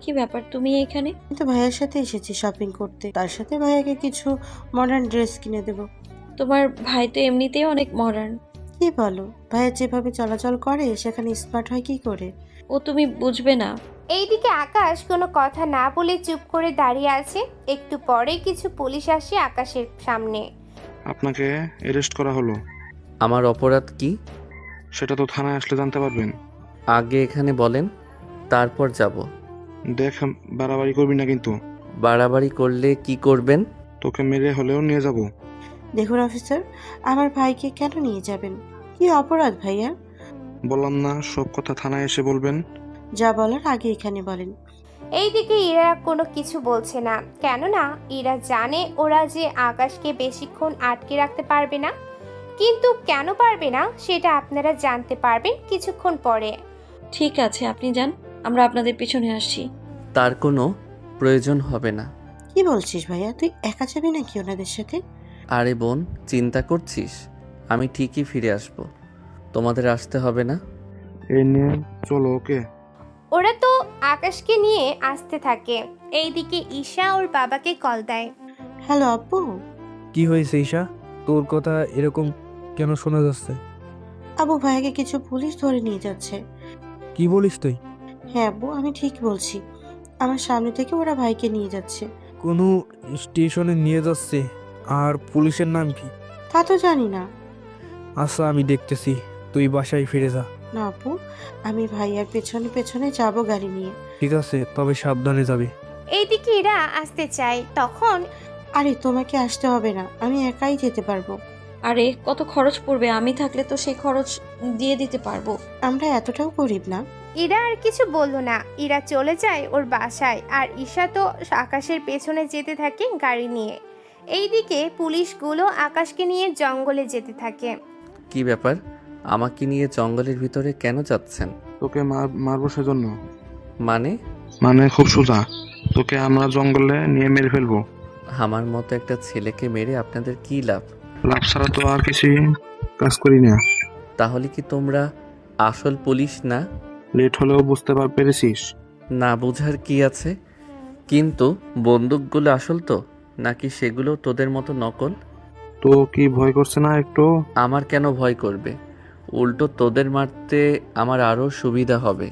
S7: কি ব্যাপার তুমি এখানে?
S9: কিন্তু ভাইয়ের সাথে এসেছি শপিং করতে, তার সাথে ভাইয়াকে কিছু মডার্ন ড্রেস কিনে দেব।
S7: তোমার ভাই তো এমনিতেই অনেক মডার্ন।
S9: কি বলো, ভাইয়া যেভাবে চলাচল করে সেখানে স্মার্ট হয় কি করে?
S7: ও তুমি বুঝবে না।
S1: এইদিকে আকাশ কোনো কথা না বলে চুপ করে দাঁড়িয়ে আছে। একটু পরে কিছু পুলিশ আসে আকাশের সামনে।
S17: আপনাকে অ্যারেস্ট করা হলো।
S2: আমার অপরাধ কি?
S17: সেটা তো থানায় আসলে জানতে পারবেন।
S2: আগে এখানে বলেন, তারপর যাব।
S17: দেখ, বাড়াবাড়ি করবি না কিন্তু।
S2: বাড়াবাড়ি করলে কি করবেন?
S17: তোকে মেরে হলেও নিয়ে যাব।
S9: দেখুন অফিসার, আমার ভাইকে কেন নিয়ে যাবেন? কি অপরাধ ভাইয়া?
S17: বললাম না সব কথা থানায় এসে বলবেন।
S9: যা বলার আগে এখানে বলেন।
S1: এইদিকে ইরা কোনো কিছু বলছে না, কেননা ইরা জানে ওরা যে আকাশকে বেশিক্ষণ আটকে রাখতে পারবে না। কিন্তু কেন পারবে না সেটা আপনারা জানতে পারবেন কিছুক্ষণ পরে।
S7: ঠিক আছে, আপনি যান, আমরা আপনাদের পিছনে আসছি।
S2: তার কোনো প্রয়োজন হবে না।
S9: কি বলছিস ভাইয়া, তুই একা যাবি নাকি ওনাদের সাথে?
S2: আরে বোন, চিন্তা করছিস? আমি ঠিকই ফিরে আসব, তোমাদের আসতে হবে না।
S17: এই নিয়ে চলো। ওকে।
S1: ওরা তো আকাশকে নিয়ে আসতে থাকে। এইদিকে ঈশা ওর বাবাকে কল দেয়।
S9: হ্যালো আব্বু।
S5: কি হয়েছে ঈশা, তোর কথা এরকম কেন শোনা যাচ্ছে?
S9: আব্বু, ভাইয়াকে কিছু পুলিশ ধরে নিয়ে যাচ্ছে।
S5: কি বলিস তুই?
S9: হ্যাঁ আব্বু, আমি ঠিক বলছি। আমার সামনে থেকে ওরা ভাইকে নিয়ে যাচ্ছে।
S5: কোনো স্টেশনে নিয়ে যাচ্ছে? আর পুলিশের নাম কি?
S9: তা তো জানি না।
S5: আচ্ছা, আমি দেখতেছি, তুই বাসায় ফিরে যা।
S9: না আপু, আমি ভাইয়ার পেছনে পেছনে যাব গাড়ি নিয়ে।
S5: ঠিক আছে, তবে সাবধানে যাবে।
S1: এইদিকে এরা আসতে চায়, তখন
S9: আরে তোমাকে আসতে হবে না, আমি একাই যেতে পারবো।
S7: আরে কত খরচ পড়বে? আমি থাকলে তো সেই খরচ দিয়ে দিতে পারবো।
S9: আমরা এতটাও গরিব না।
S1: ইরা আর কিছু বলল না। ইরা চলে যায় ওর বাসায়, আর ঈশা তো আকাশের পেছনে যেতে থাকে গাড়ি নিয়ে। এইদিকে পুলিশগুলো আকাশকে নিয়ে জঙ্গলে যেতে থাকে।
S2: কি ব্যাপার, আমাকে নিয়ে জঙ্গলের ভিতরে কেন যাচ্ছেন?
S17: তোকে মারবো সেজন্য।
S2: মানে
S17: খুব সোজা, তোকে আমরা জঙ্গলে নিয়ে মেরে ফেলবো।
S2: আমার মতো একটা ছেলেকে মেরে আপনাদের কি লাভ?
S17: লাভ ছাড়া তো আর কিছুই কাজ করি না।
S2: তাহলে কি তোমরা আসল পুলিশ না?
S17: লেট হলেও বুঝতে পেরেছিস?
S2: না বোঝার কি আছে? কিন্তু বন্দুকগুলো আসল তো, নাকি সেগুলো তোদের মতো নকল?
S17: তো কি ভয় করছে না একটু?
S2: আমার কেন ভয় করবে? উল্টো তোদের মারতে আমার আরো সুবিধা হবে।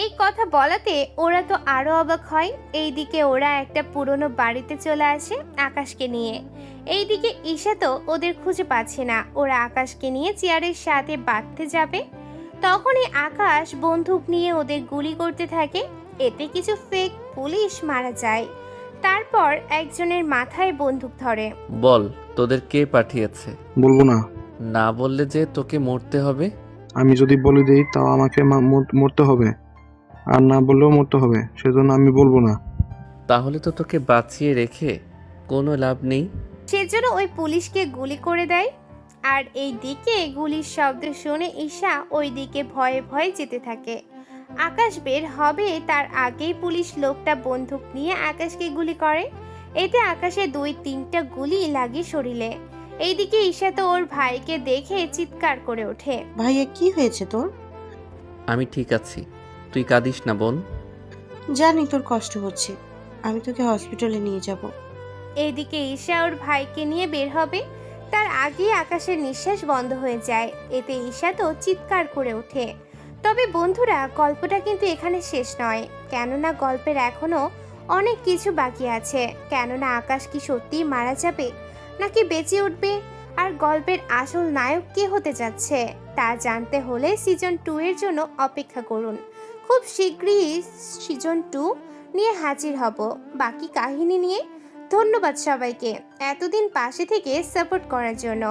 S1: এই কথা বলাতে ওরা তো আরো অবাক হয়। এইদিকে ওরা একটা পুরনো বাড়িতে চলে আসে আকাশকে নিয়ে। এইদিকে ঈশা তো ওদের খুঁজে পাচ্ছে না। ওরা আকাশকে নিয়ে চেয়ারের সাথে বাঁধতে যাবে, তখনই আকাশ বন্দুক নিয়ে ওদের গুলি করতে থাকে। এতে কিছু ফেক পুলিশ মারা যায়। তারপর একজনের মাথায় বন্দুক ধরে।
S2: বল, তোদের কে পাঠিয়েছে?
S17: বলবো না।
S2: না বললে যে তোকে মরতে হবে।
S17: আমি যদি বলে দিই তাও আমাকে মরতে হবে, আর না বললেও মরতে হবে, সেজন্য আমি বলবো না।
S2: তাহলে তো তোকে বাঁচিয়ে রেখে কোনো লাভ নেই।
S1: সেজন্য ওই পুলিশকে গুলি করে দেয়। আর এই দিকে গুলির শব্দ শুনে ঈশা ওই দিকে ভয়ে ভয়ে যেতে থাকে। আকাশ বের হবে তার আগেই পুলিশ লোকটা বন্দুক নিয়ে আকাশকে গুলি করে। এতে আকাশে 2-3টা গুলি লাগে শরীরে। এইদিকে ঈশা তো ওর ভাইকে দেখে চিৎকার করে ওঠে।
S9: ভাইয়া কি হয়েছে তোর?
S2: আমি ঠিক আছি, তুই কাঁদিস না বোন।
S9: জানি তোর কষ্ট হচ্ছে, আমি তোকে হসপিটালে নিয়ে যাব।
S1: এইদিকে ঈশা ওর ভাইকে নিয়ে বের হবে, তার আগেই আকাশের নিঃশ্বাস বন্ধ হয়ে যায়। এতে ঈশা তো চিৎকার করে ওঠে। তবে বন্ধুরা, গল্পটা কিন্তু এখানে শেষ নয়, কেননা গল্পের এখনো অনেক কিছু বাকি আছে। কেননা আকাশ কি সত্যিই মারা যাবে নাকি বেঁচে উঠবে, আর গল্পের আসল নায়ক কে হতে যাচ্ছে তা জানতে হলে সিজন 2 এর জন্য অপেক্ষা করুন। খুব শীঘ্রই সিজন 2 নিয়ে হাজির হব বাকি কাহিনী নিয়ে। ধন্যবাদ সবাইকে এতদিন পাশে থেকে সাপোর্ট করার জন্য।